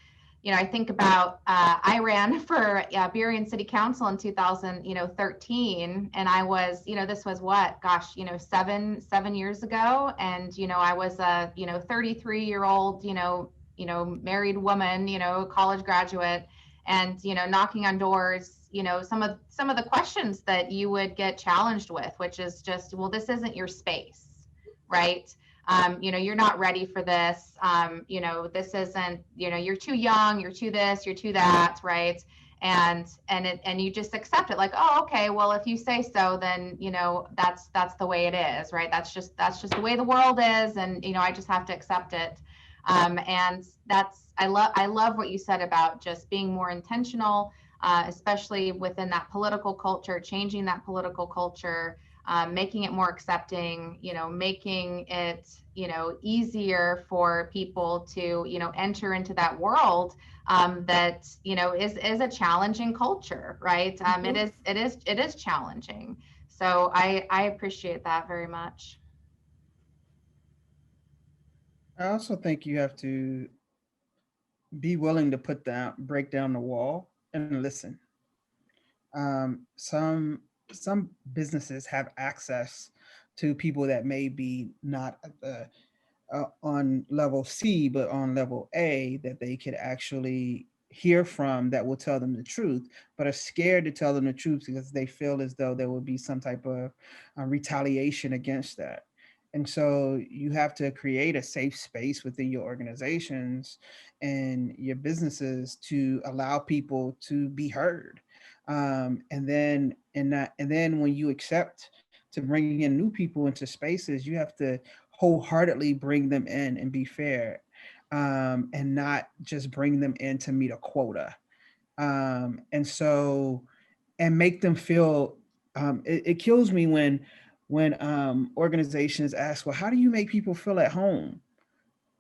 Speaker 1: I think about I ran for Burien City Council in 2013, and I was, this was what, gosh, 7 years ago, and I was a 33-year-old, married woman, college graduate, and knocking on doors, some of the questions that you would get challenged with, which is just, well, this isn't your space, right? You're not ready for this. This isn't, you're too young, you're too this, you're too that, right? And you just accept it, like, oh, okay, well, if you say so, then that's the way it is, right? That's just the way the world is, and I just have to accept it. And I love what you said about just being more intentional, especially within that political culture, changing that political culture. Making it more accepting, making it, easier for people to, enter into that world that, is a challenging culture, right? Mm-hmm. It is challenging. So I appreciate that very much.
Speaker 6: I also think you have to be willing to break down the wall and listen. Some businesses have access to people that may be not at on level C, but on level A, that they could actually hear from, that will tell them the truth, but are scared to tell them the truth because they feel as though there will be some type of retaliation against that. And so you have to create a safe space within your organizations and your businesses to allow people to be heard. And then when you accept to bring in new people into spaces, you have to wholeheartedly bring them in and be fair, and not just bring them in to meet a quota. And make them feel, it kills me when organizations ask, well, how do you make people feel at home?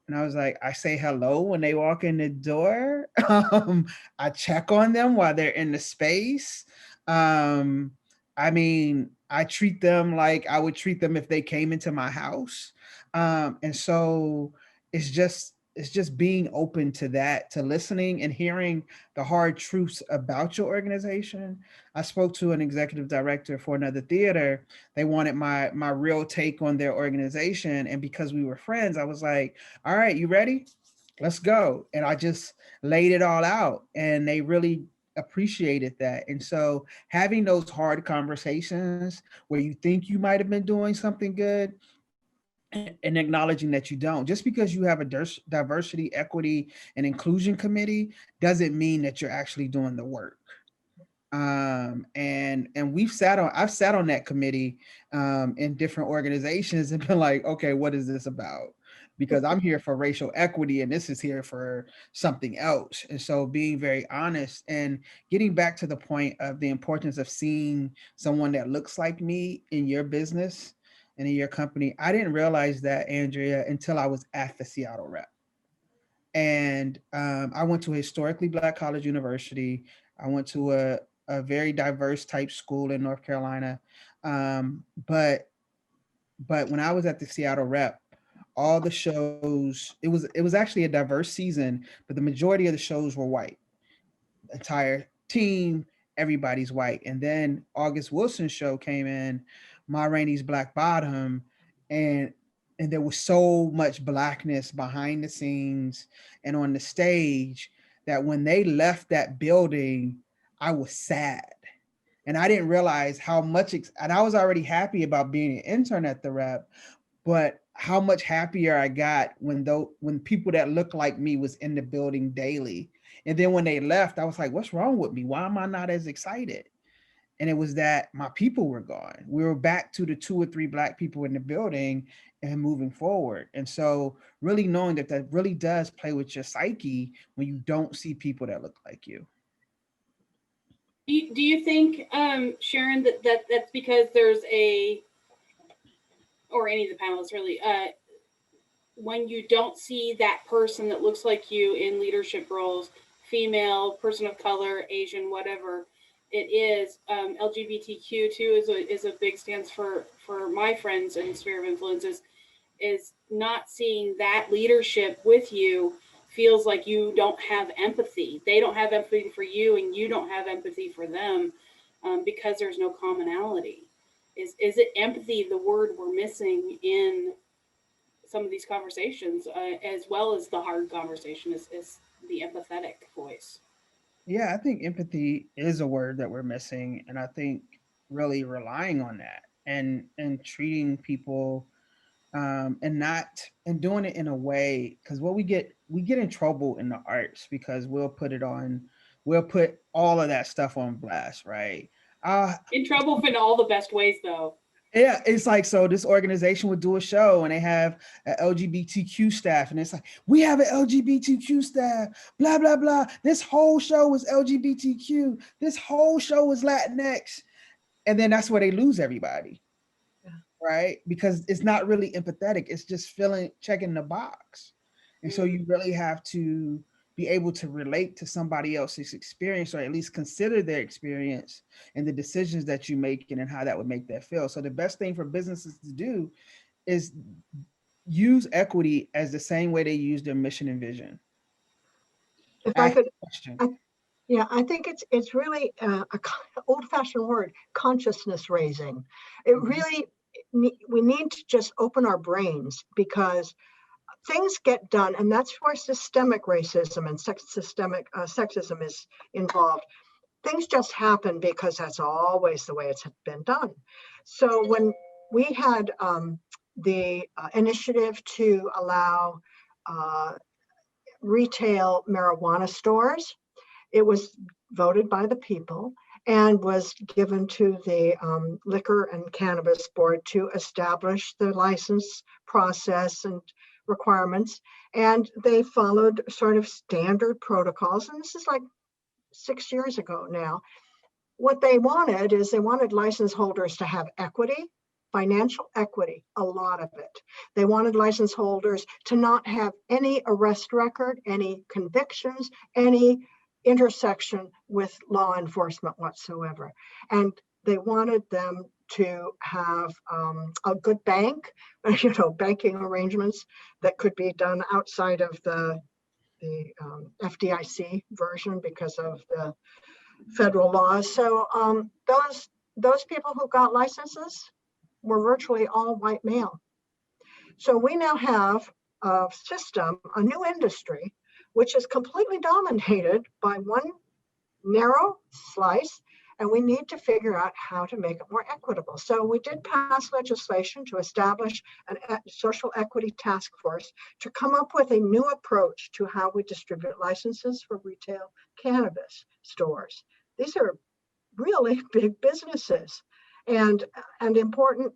Speaker 6: And I was like, I say hello when they walk in the door. I check on them while they're in the space. I treat them like I would treat them if they came into my house. And so it's just being open to that, to listening and hearing the hard truths about your organization. I spoke to an executive director for another theater. They wanted my real take on their organization. And because we were friends, I was like, all right, you ready? Let's go. And I just laid it all out, and they really appreciated that. And so having those hard conversations where you think you might have been doing something good, and acknowledging that you don't. Just because you have a diversity, equity, and inclusion committee doesn't mean that you're actually doing the work. And I've sat on that committee in different organizations and been like, okay, what is this about? because I'm here for racial equity and this is here for something else. And so being very honest and getting back to the point of the importance of seeing someone that looks like me in your business and in your company. I didn't realize that, Andrea, until I was at the Seattle rep. And I went to a historically Black college university. I went to a very diverse type school in North Carolina. But when I was at the Seattle rep, all the shows, it was actually a diverse season, but the majority of the shows were white. Entire team, everybody's white. And then August Wilson's show came in, Ma Rainey's Black Bottom, and there was so much Blackness behind the scenes and on the stage that when they left that building, I was sad. And I didn't realize how much, and I was already happy about being an intern at the rep, but how much happier I got when people that looked like me was in the building daily. And then when they left, I was like, what's wrong with me? Why am I not as excited? And it was that my people were gone. We were back to the 2 or 3 Black people in the building and moving forward. And so really knowing that really does play with your psyche when you don't see people that look like you.
Speaker 5: Do you think, Sharon, that's because there's or any of the panelists really, when you don't see that person that looks like you in leadership roles, female, person of color, Asian, whatever it is, LGBTQ too is a big stance for my friends in sphere of influences, is not seeing that leadership with you feels like you don't have empathy. They don't have empathy for you and you don't have empathy for them because there's no commonality. Is it empathy, the word we're missing in some of these conversations, as well as the hard conversation is the empathetic voice?
Speaker 6: Yeah, I think empathy is a word that we're missing. And I think really relying on that and treating people and doing it in a way, because what we get in trouble in the arts because we'll put all of that stuff on blast, right?
Speaker 5: In trouble in all the best ways, though.
Speaker 6: Yeah, it's like, so this organization would do a show and they have an LGBTQ staff, and it's like, we have an LGBTQ staff, blah, blah, blah. This whole show was LGBTQ. This whole show was Latinx. And then that's where they lose everybody, right? Because it's not really empathetic. It's just checking the box. And so you really have to be able to relate to somebody else's experience, or at least consider their experience and the decisions that you make and how that would make them feel. So the best thing for businesses to do is use equity as the same way they use their mission and vision.
Speaker 3: If I could, I think it's really a old-fashioned word, consciousness raising. It really, we need to just open our brains, because things get done, and that's where systemic racism and systemic sexism is involved. Things just happen because that's always the way it's been done. So when we had the initiative to allow retail marijuana stores, it was voted by the people and was given to the Liquor and Cannabis Board to establish the license process and requirements. And they followed sort of standard protocols. And this is like 6 years ago now. What they wanted is they wanted license holders to have equity, financial equity, a lot of it. They wanted license holders to not have any arrest record, any convictions, any intersection with law enforcement whatsoever. And they wanted them to have a good bank, banking arrangements that could be done outside of the FDIC version because of the federal laws. So those people who got licenses were virtually all white male. So we now have a system, a new industry, which is completely dominated by one narrow slice, and we need to figure out how to make it more equitable. So we did pass legislation to establish a social equity task force to come up with a new approach to how we distribute licenses for retail cannabis stores. These are really big businesses and important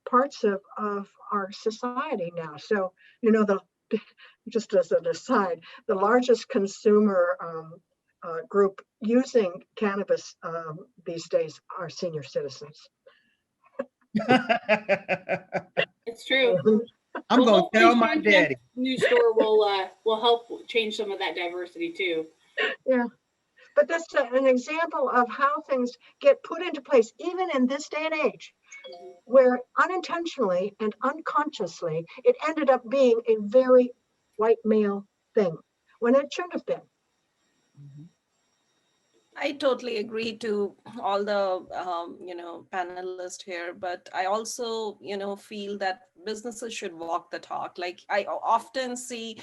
Speaker 3: parts of our society now. So, just as an aside, the largest consumer group using cannabis these days are senior citizens.
Speaker 5: It's true.
Speaker 6: I'm
Speaker 5: Well,
Speaker 6: going to tell my
Speaker 5: hopefully
Speaker 6: daddy.
Speaker 5: new store will help change some of that diversity too.
Speaker 3: Yeah. But that's an example of how things get put into place, even in this day and age, where unintentionally and unconsciously, it ended up being a very white male thing when it shouldn't have been.
Speaker 4: I totally agree to all the panelists here, but I also feel that businesses should walk the talk. Like I often see,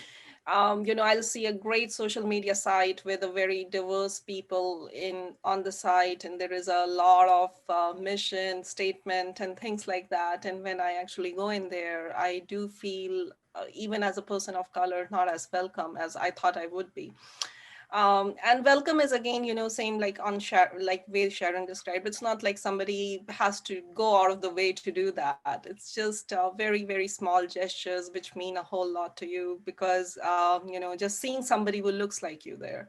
Speaker 4: I'll see a great social media site with a very diverse people on the site, and there is a lot of mission statement and things like that. And when I actually go in there, I do feel, even as a person of color, not as welcome as I thought I would be. And welcome is again, same like like way Sharon described. It's not like somebody has to go out of the way to do that. It's just very, very small gestures which mean a whole lot to you, because just seeing somebody who looks like you there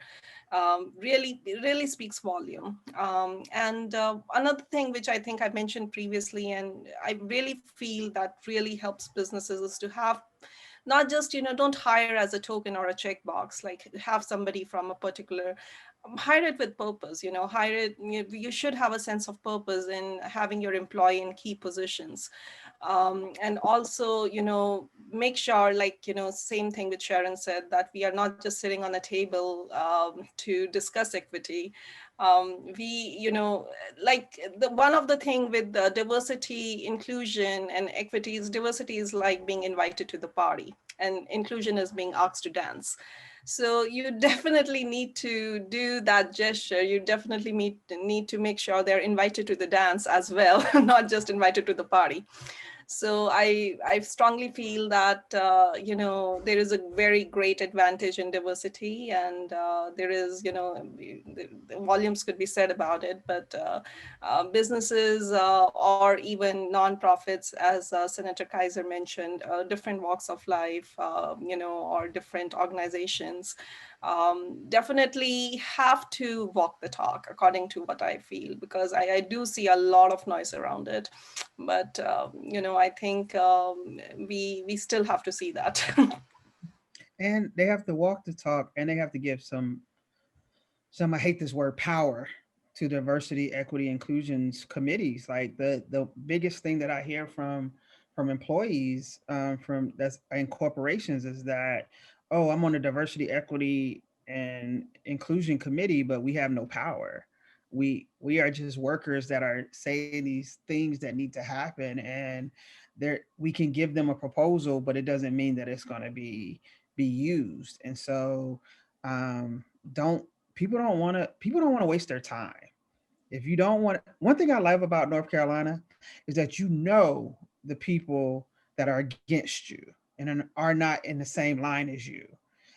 Speaker 4: really speaks volume. And another thing which I think I mentioned previously, and I really feel that really helps businesses, is to have not just, don't hire as a token or a checkbox, like have somebody from a particular, hire it with purpose, hire it, you should have a sense of purpose in having your employee in key positions. And also, make sure, like, same thing which Sharon said, that we are not just sitting on a table to discuss equity. We, like one of the thing with the diversity, inclusion, and equity is diversity is like being invited to the party, and inclusion is being asked to dance. So you definitely need to do that gesture. You definitely need to make sure they're invited to the dance as well, not just invited to the party. So I strongly feel that, there is a very great advantage in diversity, and there is, the volumes could be said about it, but businesses or even nonprofits, as Senator Kaiser mentioned, different walks of life, or different organizations, definitely have to walk the talk, according to what I feel, because I do see a lot of noise around it. But, I think we still have to see that.
Speaker 6: And they have to walk the talk, and they have to give some, I hate this word, power to diversity, equity, inclusions committees. Like the biggest thing that I hear from employees, from that's in corporations, is that, oh, I'm on the diversity, equity, and inclusion committee, but we have no power. We are just workers that are saying these things that need to happen, and there we can give them a proposal, but it doesn't mean that it's going to be used. And so, don't people don't want to waste their time. If you don't want, one thing I love about North Carolina is that the people that are against you and are not in the same line as you.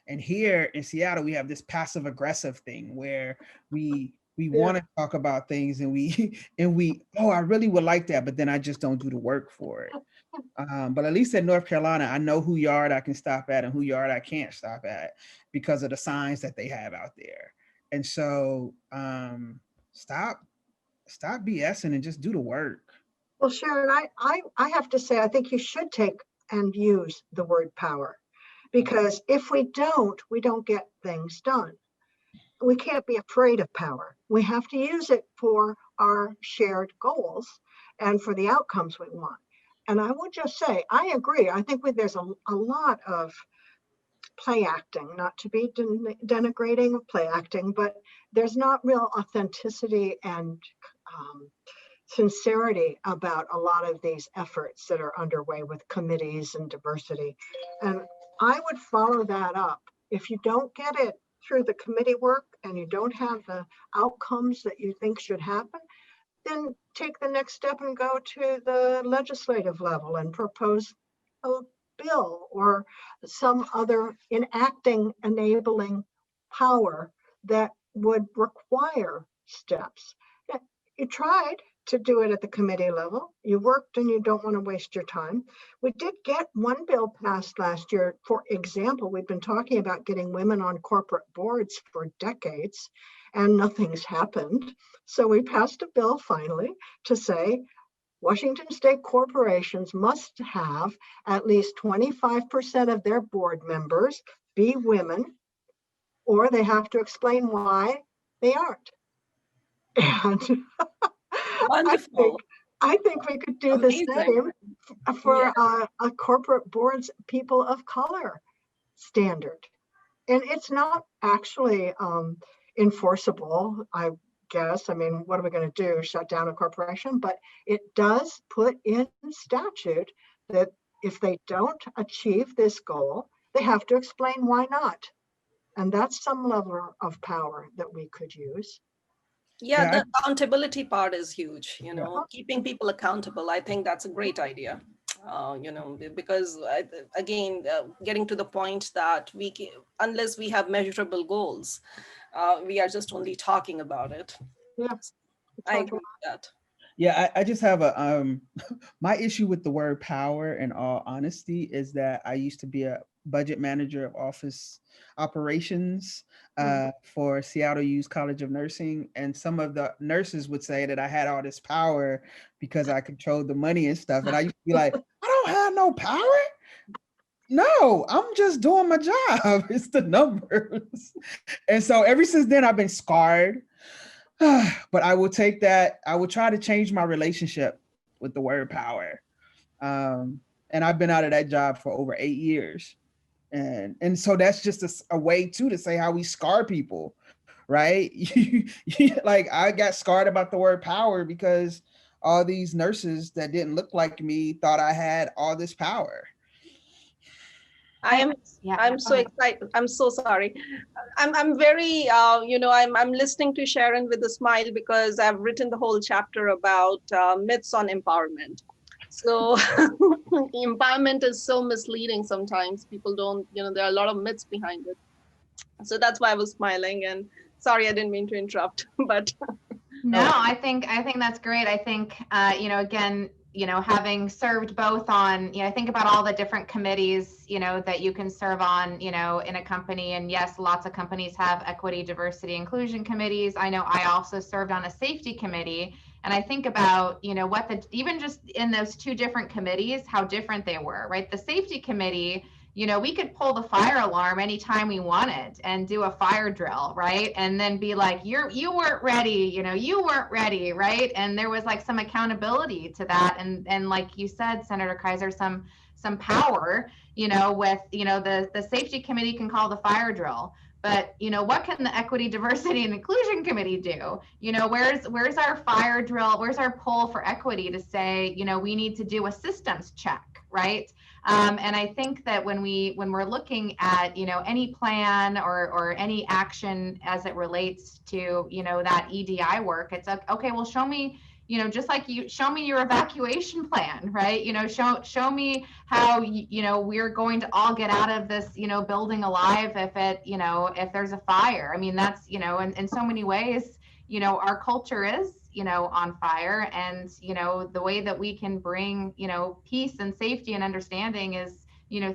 Speaker 6: And here in Seattle, we have this passive aggressive thing where we want to talk about things, and we and we, oh, I really would like that, but then I just don't do the work for it. But at least in North Carolina, I know who yard I can stop at and who yard I can't stop at because of the signs that they have out there. And so, stop BSing and just do the work.
Speaker 3: Well, Sharon, I have to say, I think you should take and use the word power, because if we don't get things done. We can't be afraid of power. We have to use it for our shared goals and for the outcomes we want. And I would just say, I agree. I think there's a lot of play acting, not to be denigrating of play acting, but there's not real authenticity and sincerity about a lot of these efforts that are underway with committees and diversity. And I would follow that up. If you don't get it through the committee work and you don't have the outcomes that you think should happen, then take the next step and go to the legislative level and propose a bill or some other enacting, enabling power that would require steps. You tried, to do it at the committee level. You worked and you don't want to waste your time. We did get one bill passed last year. For example, we've been talking about getting women on corporate boards for decades and nothing's happened. So we passed a bill finally to say Washington state corporations must have at least 25% of their board members be women, or they have to explain why they aren't. And
Speaker 4: Wonderful.
Speaker 3: I think we could do
Speaker 4: Amazing.
Speaker 3: the same for a corporate board's people of color standard. And it's not actually enforceable, I guess. I mean, what are we going to do? Shut down a corporation? But it does put in statute that if they don't achieve this goal, they have to explain why not. And that's some level of power that we could use.
Speaker 4: Yeah, the accountability part is huge, keeping people accountable. I think that's a great idea, because again, getting to the point that unless we have measurable goals, we are just only talking about it.
Speaker 3: Yeah,
Speaker 4: I agree with that.
Speaker 6: Yeah, I just have my issue with the word power, in all honesty, is that I used to be a budget manager of office operations for Seattle Youth College of Nursing. And some of the nurses would say that I had all this power because I controlled the money and stuff. And I used to be like, I don't have no power. No, I'm just doing my job. It's the numbers. And so ever since then, I've been scarred. But I will take that. I will try to change my relationship with the word power. And I've been out of that job for over 8 years. And so that's just a way too to say how we scar people, right? Like I got scarred about the word power because all these nurses that didn't look like me thought I had all this power.
Speaker 4: I'm so excited. I'm so sorry. I'm very, I'm listening to Sharon with a smile because I've written the whole chapter about myths on empowerment. So empowerment is so misleading sometimes. People don't, there are a lot of myths behind it. So that's why I was smiling. And sorry, I didn't mean to interrupt, but.
Speaker 1: No, I think that's great. I think, again, having served both on, I think about all the different committees, that you can serve on, in a company. And yes, lots of companies have equity, diversity, inclusion committees. I know I also served on a safety committee. And I think about, even just in those two different committees, how different they were, right? The safety committee, we could pull the fire alarm anytime we wanted and do a fire drill, right? And then be like, you weren't ready, you weren't ready, right? And there was like some accountability to that. And like you said, Senator Kaiser, some power, with, the safety committee can call the fire drill. But, what can the Equity, Diversity, and Inclusion Committee do? Where's our fire drill? Where's our pull for equity to say, we need to do a systems check, right? And I think that when we're looking at, any plan or any action as it relates to, that EDI work, it's like, okay, well, show me, just like you show me your evacuation plan, right? Show me how, we're going to all get out of this, building alive if there's a fire. I mean, that's, in so many ways, our culture is, on fire, and, the way that we can bring, peace and safety and understanding is,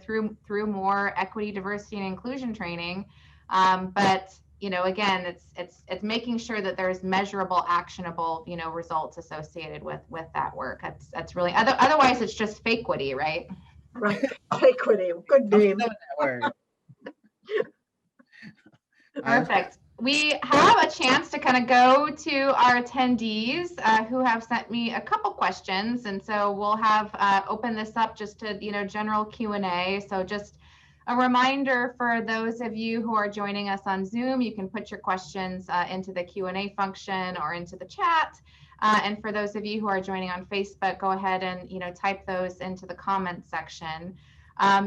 Speaker 1: through more equity, diversity, and inclusion training. But again, it's making sure that there's measurable, actionable, results associated with that work. That's really, otherwise it's just fake-witty, right?
Speaker 3: Right, fake-witty, good name.
Speaker 1: Perfect. We have a chance to kind of go to our attendees who have sent me a couple questions, and so we'll have open this up just to general Q&A. So just a reminder for those of you who are joining us on Zoom, you can put your questions into the Q&A function or into the chat. And for those of you who are joining on Facebook, go ahead and type those into the comments section.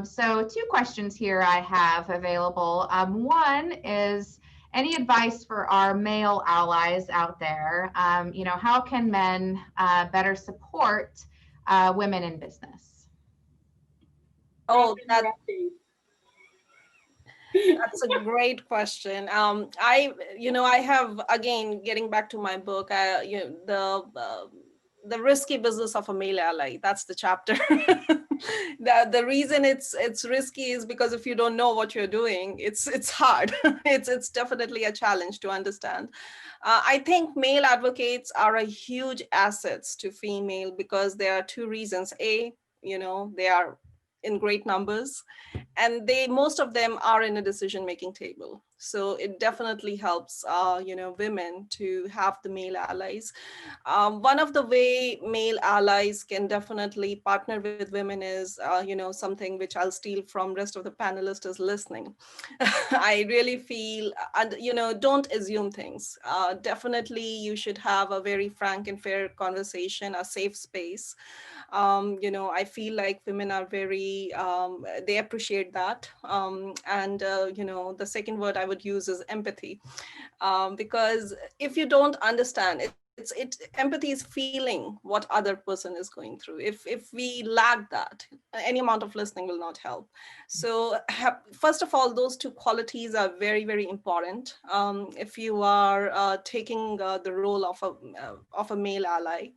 Speaker 1: So 2 questions here I have available. One is, any advice for our male allies out there? How can men better support women in business?
Speaker 4: Oh, that's a great question. I have, again, getting back to my book, the risky business of a male ally. That's the chapter. The reason it's risky is because if you don't know what you're doing, it's hard. It's definitely a challenge to understand. I think male advocates are a huge assets to female because there are two reasons. A, they are in great numbers, and most of them are in a decision-making table. So it definitely helps, women to have the male allies. One of the way male allies can definitely partner with women is, something which I'll steal from rest of the panelists is listening. I really feel, and don't assume things. Definitely, you should have a very frank and fair conversation, a safe space. I feel like women are very, they appreciate that. The second word I would use is empathy, because if you don't understand it, empathy is feeling what other person is going through. If we lack that, any amount of listening will not help. So first of all, those two qualities are very, very important. If you are taking the role of a male ally.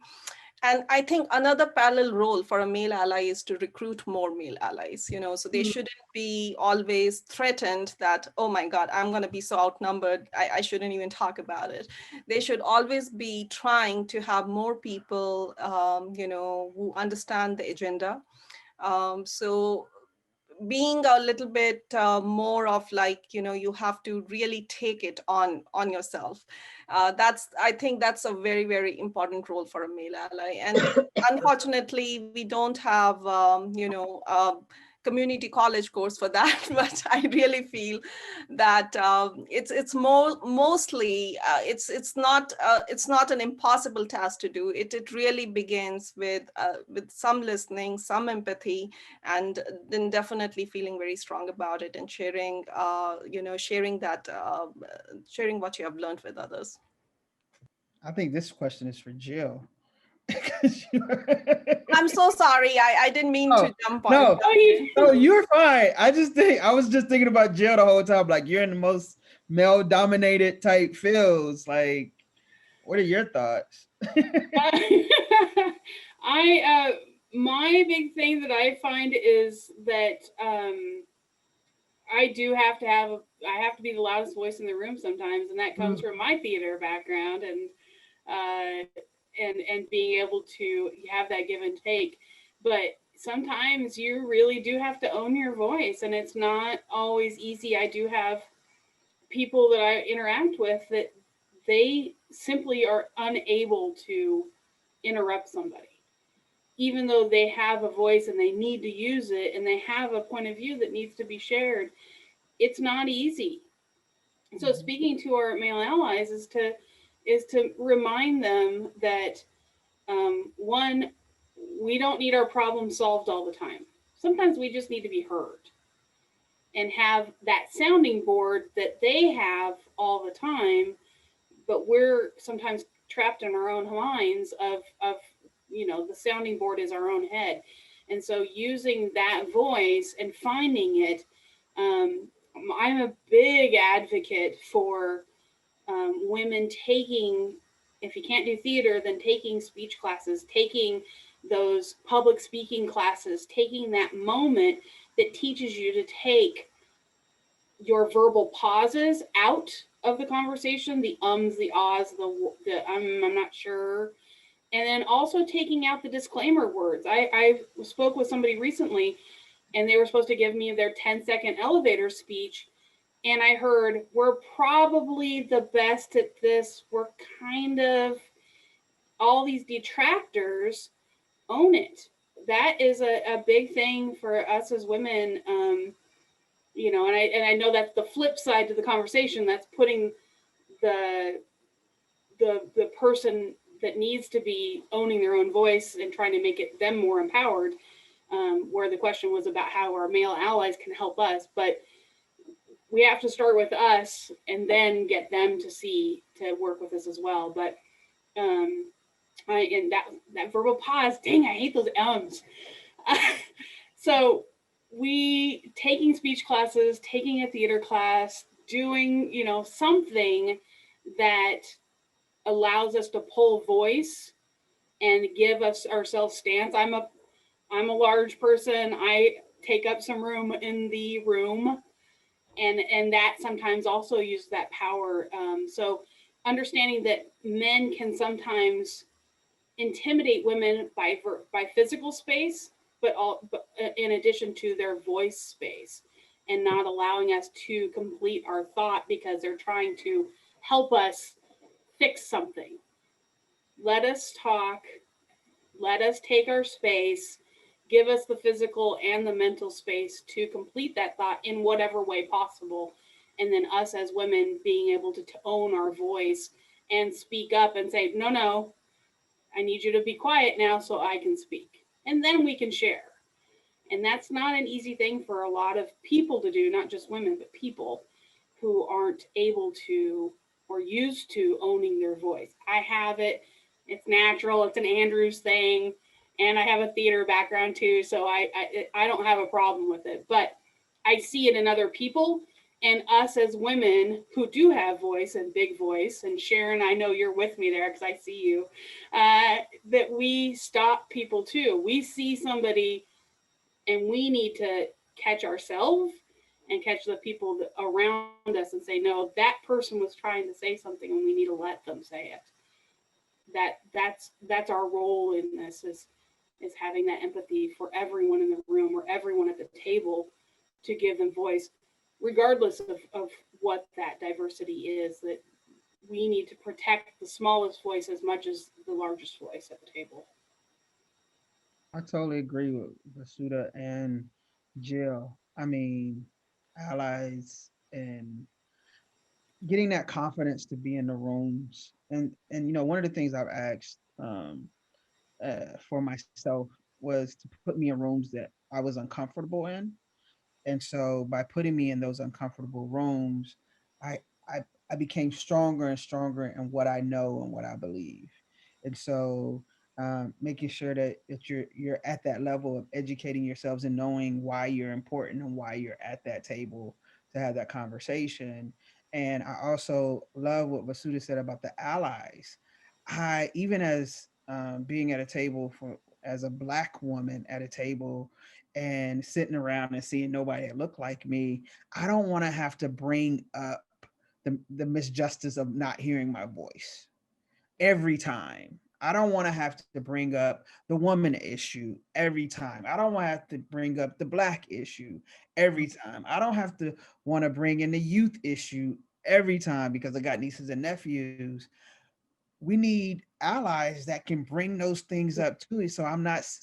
Speaker 4: And I think another parallel role for a male ally is to recruit more male allies, so they shouldn't be always threatened that, oh my God, I'm going to be so outnumbered, I shouldn't even talk about it. They should always be trying to have more people, who understand the agenda. So being a little bit more of like, you have to really take it on yourself. I think that's a very, very important role for a male ally. And unfortunately, we don't have, community college course for that, but I really feel that it's mostly it's not an impossible task to do. It really begins with some listening, some empathy, and then definitely feeling very strong about it and sharing sharing what you have learned with others.
Speaker 6: I think this question is for Jill.
Speaker 4: I'm so sorry. I didn't mean to jump on.
Speaker 6: No, you're fine. I was just thinking about Jill the whole time. Like, you're in the most male-dominated type fields. Like, what are your thoughts?
Speaker 5: My big thing that I find is that I have to be the loudest voice in the room sometimes, and that comes from my theater background and being able to have that give and take. But sometimes you really do have to own your voice, and it's not always easy. I do have people that I interact with that they simply are unable to interrupt somebody, even though they have a voice and they need to use it and they have a point of view that needs to be shared. It's not easy. So speaking to our male allies is to remind them that one, we don't need our problems solved all the time. Sometimes we just need to be heard and have that sounding board that they have all the time, but we're sometimes trapped in our own minds of the sounding board is our own head. And so using that voice and finding it, I'm a big advocate for women taking, if you can't do theater, then taking speech classes, taking those public speaking classes, taking that moment that teaches you to take your verbal pauses out of the conversation, the ums, the ahs, the I'm not sure. And then also taking out the disclaimer words. I spoke with somebody recently and they were supposed to give me their 10-second elevator speech. And I heard, we're probably the best at this. We're kind of, all these detractors own it. That is a big thing for us as women. And I know that's the flip side to the conversation. That's putting the person that needs to be owning their own voice and trying to make it them more empowered, where the question was about how our male allies can help us. But we have to start with us and then get them to work with us as well. But and that verbal pause, dang, I hate those M's. So we taking speech classes, taking a theater class, doing, something that allows us to pull voice and give us ourselves stance. I'm a large person. I take up some room in the room, and that sometimes also uses that power. So understanding that men can sometimes intimidate women by physical space, but in addition to their voice space, and not allowing us to complete our thought because they're trying to help us fix something. Let us talk. Let us take our space. Give us the physical and the mental space to complete that thought in whatever way possible. And then us as women being able to own our voice and speak up and say, no, I need you to be quiet now so I can speak. And then we can share. And that's not an easy thing for a lot of people to do, not just women, but people who aren't able to or used to owning their voice. I have it. It's natural. It's an Andrews thing. And I have a theater background too. So I don't have a problem with it. But I see it in other people. And us as women who do have voice and big voice, and Sharon, I know you're with me there because I see you, that we stop people too. We see somebody and we need to catch ourselves and catch the people around us and say, no, that person was trying to say something and we need to let them say it. That's our role in this, is having that empathy for everyone in the room or everyone at the table to give them voice, regardless of what that diversity is. That we need to protect the smallest voice as much as the largest voice at the table.
Speaker 6: I totally agree with Vasuda and Jill. I mean, allies and getting that confidence to be in the rooms. And one of the things I've asked for myself was to put me in rooms that I was uncomfortable in. And so by putting me in those uncomfortable rooms, I I, I became stronger and stronger in what I know and what I believe. And so making sure that you're at that level of educating yourselves and knowing why you're important and why you're at that table to have that conversation. And I also love what Vasuda said about the allies. I even as being at a table for as a Black woman at a table and sitting around and seeing nobody that looked like me, I don't want to have to bring up the misjustice of not hearing my voice every time. I don't want to have to bring up the woman issue every time. I don't want to have to bring up the Black issue every time. I don't have to want to bring in the youth issue every time because I got nieces and nephews. We need allies that can bring those things up too. So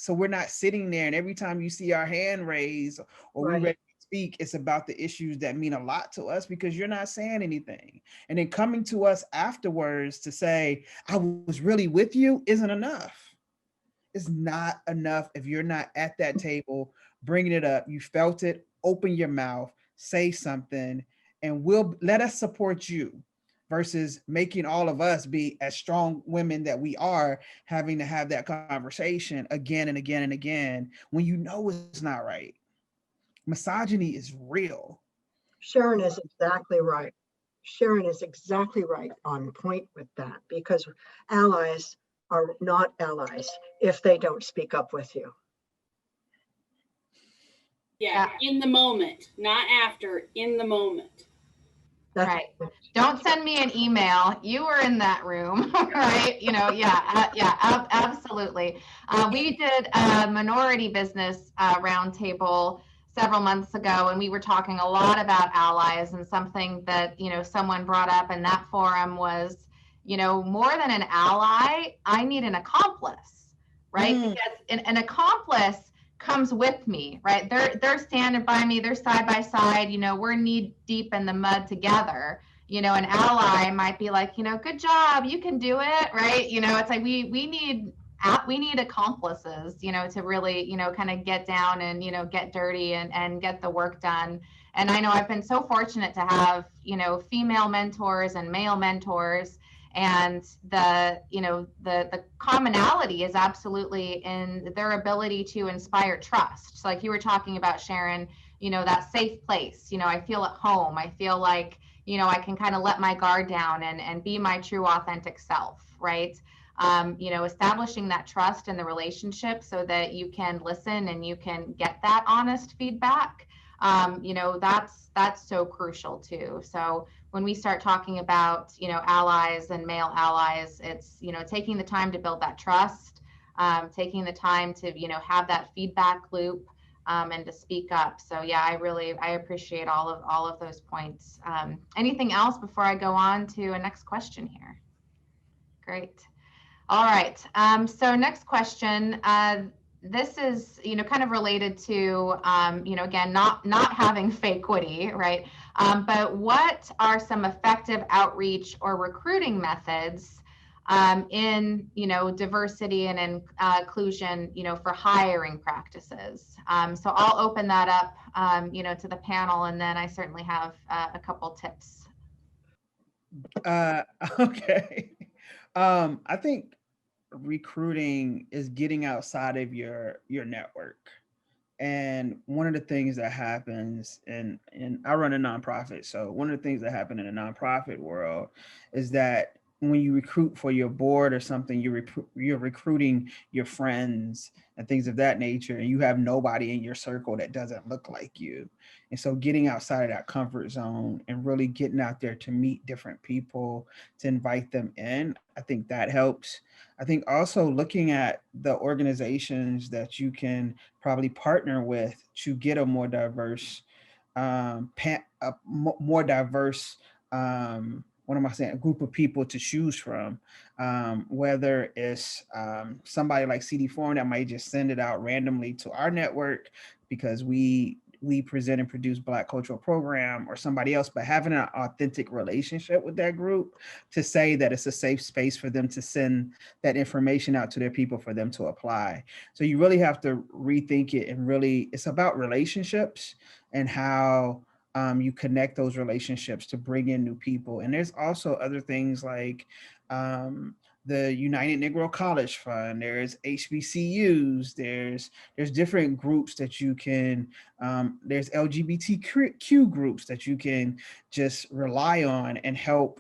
Speaker 6: we're not sitting there and every time you see our hand raised or we ready to speak, it's about the issues that mean a lot to us because you're not saying anything. And then coming to us afterwards to say, I was really with you isn't enough. It's not enough if you're not at that table bringing it up. You felt it, open your mouth, say something, and we'll let us support you versus making all of us be as strong women that we are, having to have that conversation again and again and again when you know it's not right. Misogyny is real.
Speaker 3: Sharon is exactly right. Sharon is exactly right on point with that because allies are not allies if they don't speak up with you.
Speaker 5: Yeah, in the moment, not after, in the moment.
Speaker 3: That's
Speaker 1: right. Don't send me an email. You were in that room, right? Absolutely. We did a minority business roundtable several months ago, and we were talking a lot about allies, and something that, someone brought up in that forum was, more than an ally, I need an accomplice, right? Because an accomplice comes with me, right? They're standing by me, they're side by side, we're knee deep in the mud together. An ally might be like, good job, you can do it, right? It's like we need accomplices, to really, kind of get down and, get dirty and get the work done. And I know I've been so fortunate to have, female mentors and male mentors, and the commonality is absolutely in their ability to inspire trust. So like you were talking about, Sharon, that safe place, I feel at home. I feel like, I can kind of let my guard down and be my true authentic self, right? Establishing that trust in the relationship so that you can listen and you can get that honest feedback. That's so crucial too. So when we start talking about, allies and male allies, it's, taking the time to build that trust, taking the time to, have that feedback loop, and to speak up. So yeah, I appreciate all of those points. Anything else before I go on to a next question here? Great. All right. So next question. This is, kind of related to, again, not having fake witty, right? But what are some effective outreach or recruiting methods in, diversity and inclusion, for hiring practices? So I'll open that up, to the panel, and then I certainly have a couple tips.
Speaker 6: Okay. I think recruiting is getting outside of your network. And one of the things that happens, and I run a nonprofit, so one of the things that happen in the nonprofit world is that when you recruit for your board or something, you're recruiting your friends and things of that nature, and you have nobody in your circle that doesn't look like you. And so getting outside of that comfort zone and really getting out there to meet different people, to invite them in, I think that helps. I think also looking at the organizations that you can probably partner with to get a more diverse, more diverse, what am I saying, a group of people to choose from, whether it's somebody like CD Forum that might just send it out randomly to our network because we present and produce Black cultural program, or somebody else, but having an authentic relationship with that group to say that it's a safe space for them to send that information out to their people for them to apply. So you really have to rethink it, and really it's about relationships and how you connect those relationships to bring in new people. And there's also other things like the United Negro College Fund, there's HBCUs, there's different groups that you can, there's LGBTQ groups that you can just rely on and help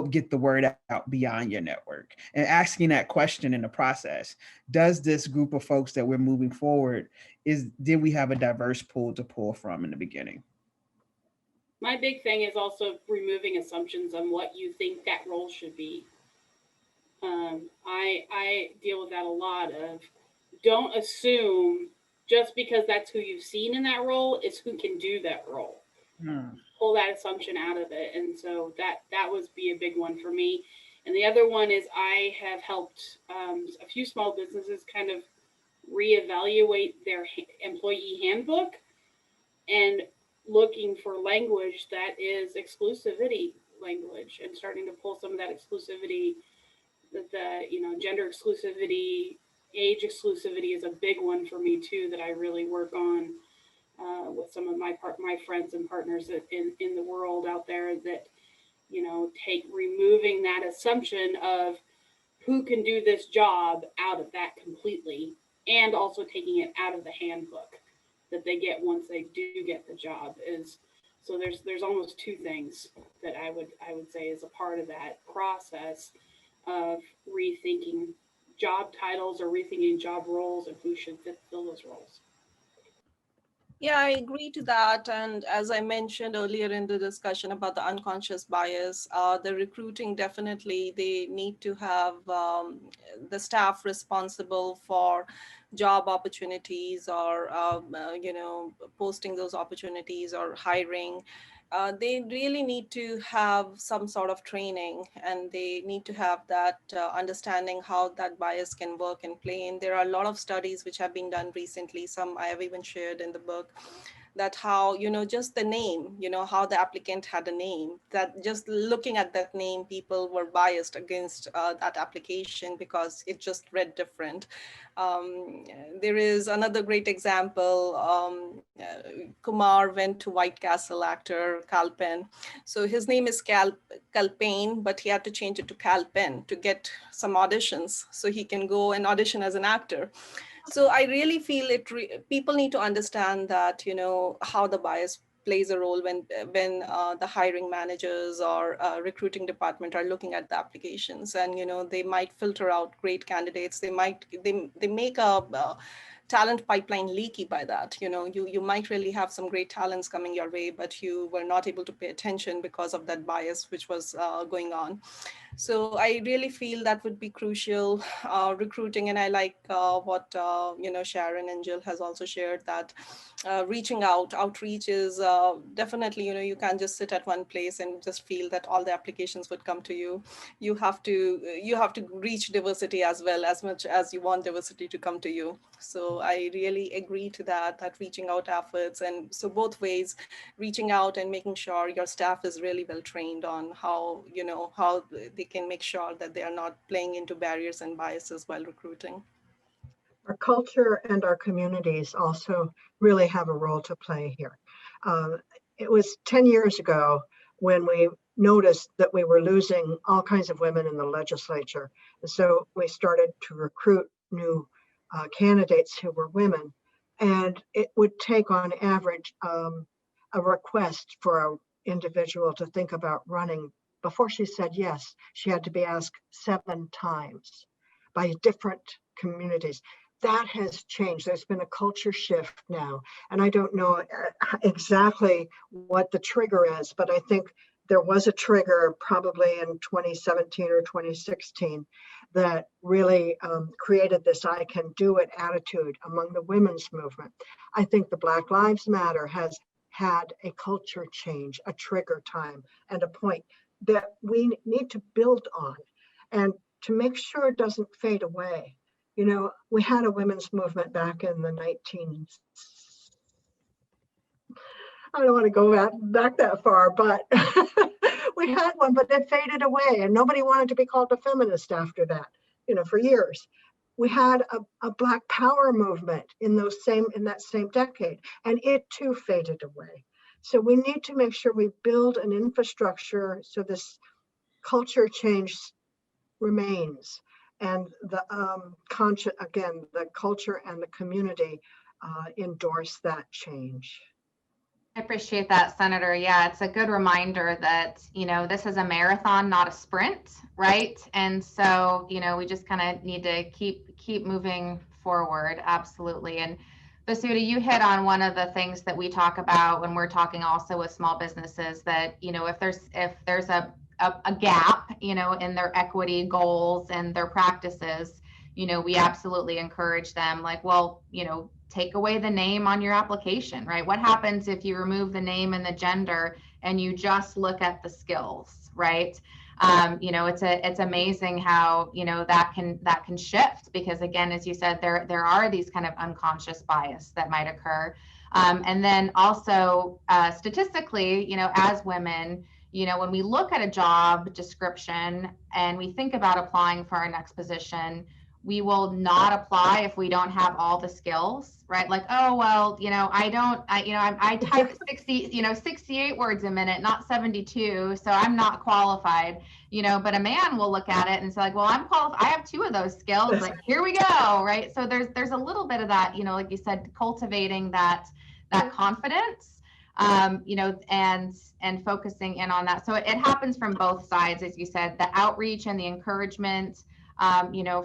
Speaker 6: get the word out beyond your network. And asking that question in the process, does this group of folks that we're moving forward, did we have a diverse pool to pull from in the beginning?
Speaker 5: My big thing is also removing assumptions on what you think that role should be. I deal with that a lot of, don't assume just because that's who you've seen in that role is who can do that role. Pull that assumption out of it. And so that was be a big one for me. And the other one is I have helped a few small businesses kind of reevaluate their employee handbook and looking for language that is exclusivity language, and starting to pull some of that exclusivity, the gender exclusivity, age exclusivity is a big one for me too, that I really work on with some of my friends and partners in the world out there, that take removing that assumption of who can do this job out of that completely, and also taking it out of the handbook that they get once they do get the job. Is so there's almost two things that I would say is a part of that process of rethinking job titles or rethinking job roles and who should fill those roles.
Speaker 4: Yeah, I agree to that. And as I mentioned earlier in the discussion about the unconscious bias, the recruiting, definitely they need to have the staff responsible for job opportunities, or posting those opportunities or hiring. They really need to have some sort of training, and they need to have that understanding how that bias can work and play in. There are a lot of studies which have been done recently, some I have even shared in the book, that how, just the name, how the applicant had a name, that just looking at that name, people were biased against that application because it just read different. There is another great example. Kumar went to White Castle, actor Kalpen. So his name is Kalpen, but he had to change it to Kalpen to get some auditions so he can go and audition as an actor. So I really feel people need to understand that, how the bias plays a role when the hiring managers or recruiting department are looking at the applications, and they might filter out great candidates. They make a talent pipeline leaky by that. You might really have some great talents coming your way, but you were not able to pay attention because of that bias which was going on. So I really feel that would be crucial, recruiting. And I like what Sharon and Jill has also shared, that reaching out, outreach is definitely, you can't just sit at one place and just feel that all the applications would come to you. You have to reach diversity as well, as much as you want diversity to come to you. So I really agree to that reaching out efforts. And so both ways, reaching out and making sure your staff is really well trained on how they can make sure that they are not playing into barriers and biases while recruiting.
Speaker 3: Our culture and our communities also really have a role to play here. It was 10 years ago when we noticed that we were losing all kinds of women in the legislature. And so we started to recruit new candidates who were women. And it would take on average a request for an individual to think about running. Before she said yes, she had to be asked 7 times by different communities. That has changed. There's been a culture shift now. And I don't know exactly what the trigger is, but I think there was a trigger probably in 2017 or 2016 that really created this I can do it attitude among the women's movement. I think the Black Lives Matter has had a culture change, a trigger time, and a point that we need to build on, and to make sure it doesn't fade away. We had a women's movement back in the I don't want to go back that far, but we had one, but it faded away, and nobody wanted to be called a feminist after that, for years. We had a Black Power movement in that same decade, and it too faded away. So we need to make sure we build an infrastructure so this culture change remains, and the culture and the community endorse that change.
Speaker 1: I appreciate that, Senator. Yeah, it's a good reminder that, this is a marathon, not a sprint, right? And so, we just kind of need to keep moving forward. Absolutely. And Vasuda, you hit on one of the things that we talk about when we're talking also with small businesses, that, if there's a gap, in their equity goals and their practices, we absolutely encourage them, like, well, take away the name on your application, right? What happens if you remove the name and the gender and you just look at the skills, right? It's amazing how, that can shift, because again, as you said, there are these kind of unconscious bias that might occur. And then also statistically, as women, when we look at a job description and we think about applying for our next position, we will not apply if we don't have all the skills, right? Like, oh, well, I type 68 words a minute, not 72. So I'm not qualified, but a man will look at it and say, like, well, I'm qualified. I have 2 of those skills. Like, here we go. Right. So there's a little bit of that, like you said, cultivating that confidence, and focusing in on that. So it happens from both sides, as you said, the outreach and the encouragement,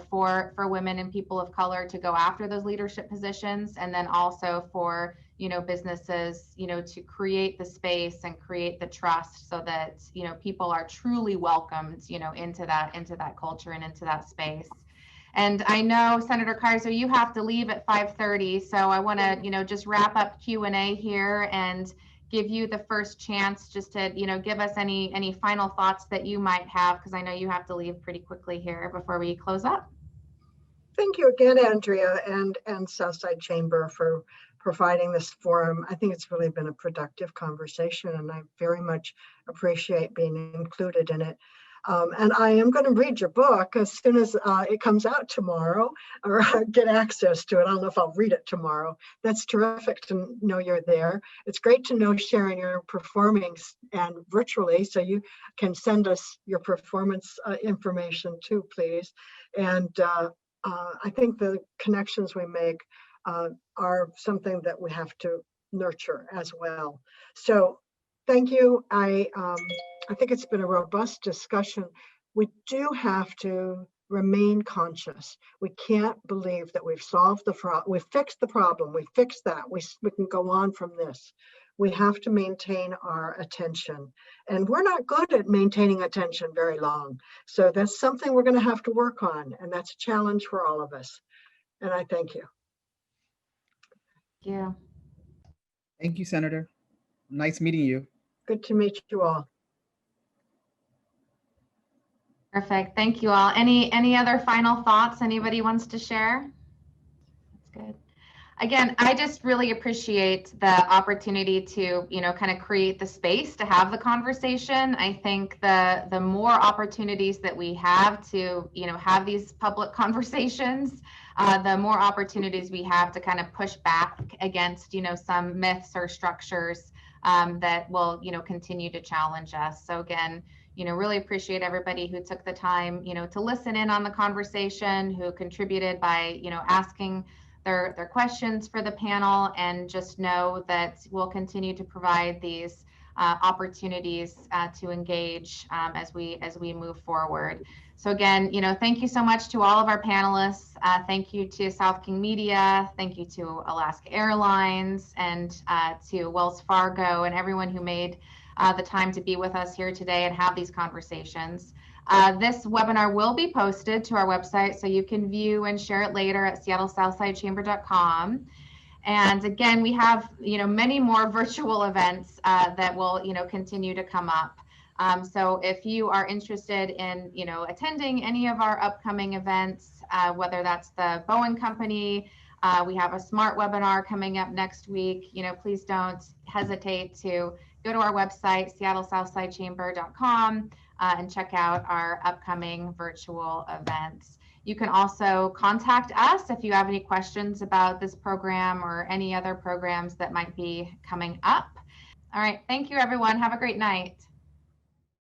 Speaker 1: for women and people of color to go after those leadership positions, and then also for, businesses, to create the space and create the trust so that, people are truly welcomed, into that culture and into that space. And I know, Senator Kaiser, you have to leave at 5:30, so I want to, just wrap up Q&A here and give you the first chance just to, give us any final thoughts that you might have, because I know you have to leave pretty quickly here before we close up.
Speaker 3: Thank you again, Andrea, and Southside Chamber for providing this forum. I think it's really been a productive conversation, and I very much appreciate being included in it. And I am going to read your book as soon as it comes out tomorrow, or get access to it. I don't know if I'll read it tomorrow. That's terrific to know you're there. It's great to know, Sharon, you're performing and virtually, so you can send us your performance information too, please. And I think the connections we make are something that we have to nurture as well. So thank you. I think it's been a robust discussion. We do have to remain conscious. We can't believe that we've solved the problem, we've fixed the problem, we fixed that, we can go on from this. We have to maintain our attention. And we're not good at maintaining attention very long. So that's something we're going to have to work on. And that's a challenge for all of us. And I thank you.
Speaker 1: Yeah.
Speaker 6: Thank you, Senator. Nice meeting you.
Speaker 3: Good to meet you all.
Speaker 1: Perfect. Thank you all. Any other final thoughts anybody wants to share? That's good. Again, I just really appreciate the opportunity to, kind of create the space to have the conversation. I think the more opportunities that we have to, have these public conversations, the more opportunities we have to kind of push back against, some myths or structures that will, continue to challenge us. So again, really appreciate everybody who took the time, to listen in on the conversation, who contributed by, asking their questions for the panel, and just know that we'll continue to provide these opportunities to engage as we move forward. So again, thank you so much to all of our panelists. Thank you to South King Media. Thank you to Alaska Airlines and to Wells Fargo and everyone who made the time to be with us here today and have these conversations. This webinar will be posted to our website, so you can view and share it later at seattlesouthsidechamber.com. And again, we have many more virtual events that will continue to come up. So if you are interested in attending any of our upcoming events, whether that's the Boeing Company, we have a smart webinar coming up next week. Please don't hesitate to go to our website, seattlesouthsidechamber.com, and check out our upcoming virtual events. You can also contact us if you have any questions about this program or any other programs that might be coming up. All right, thank you everyone. Have a great night.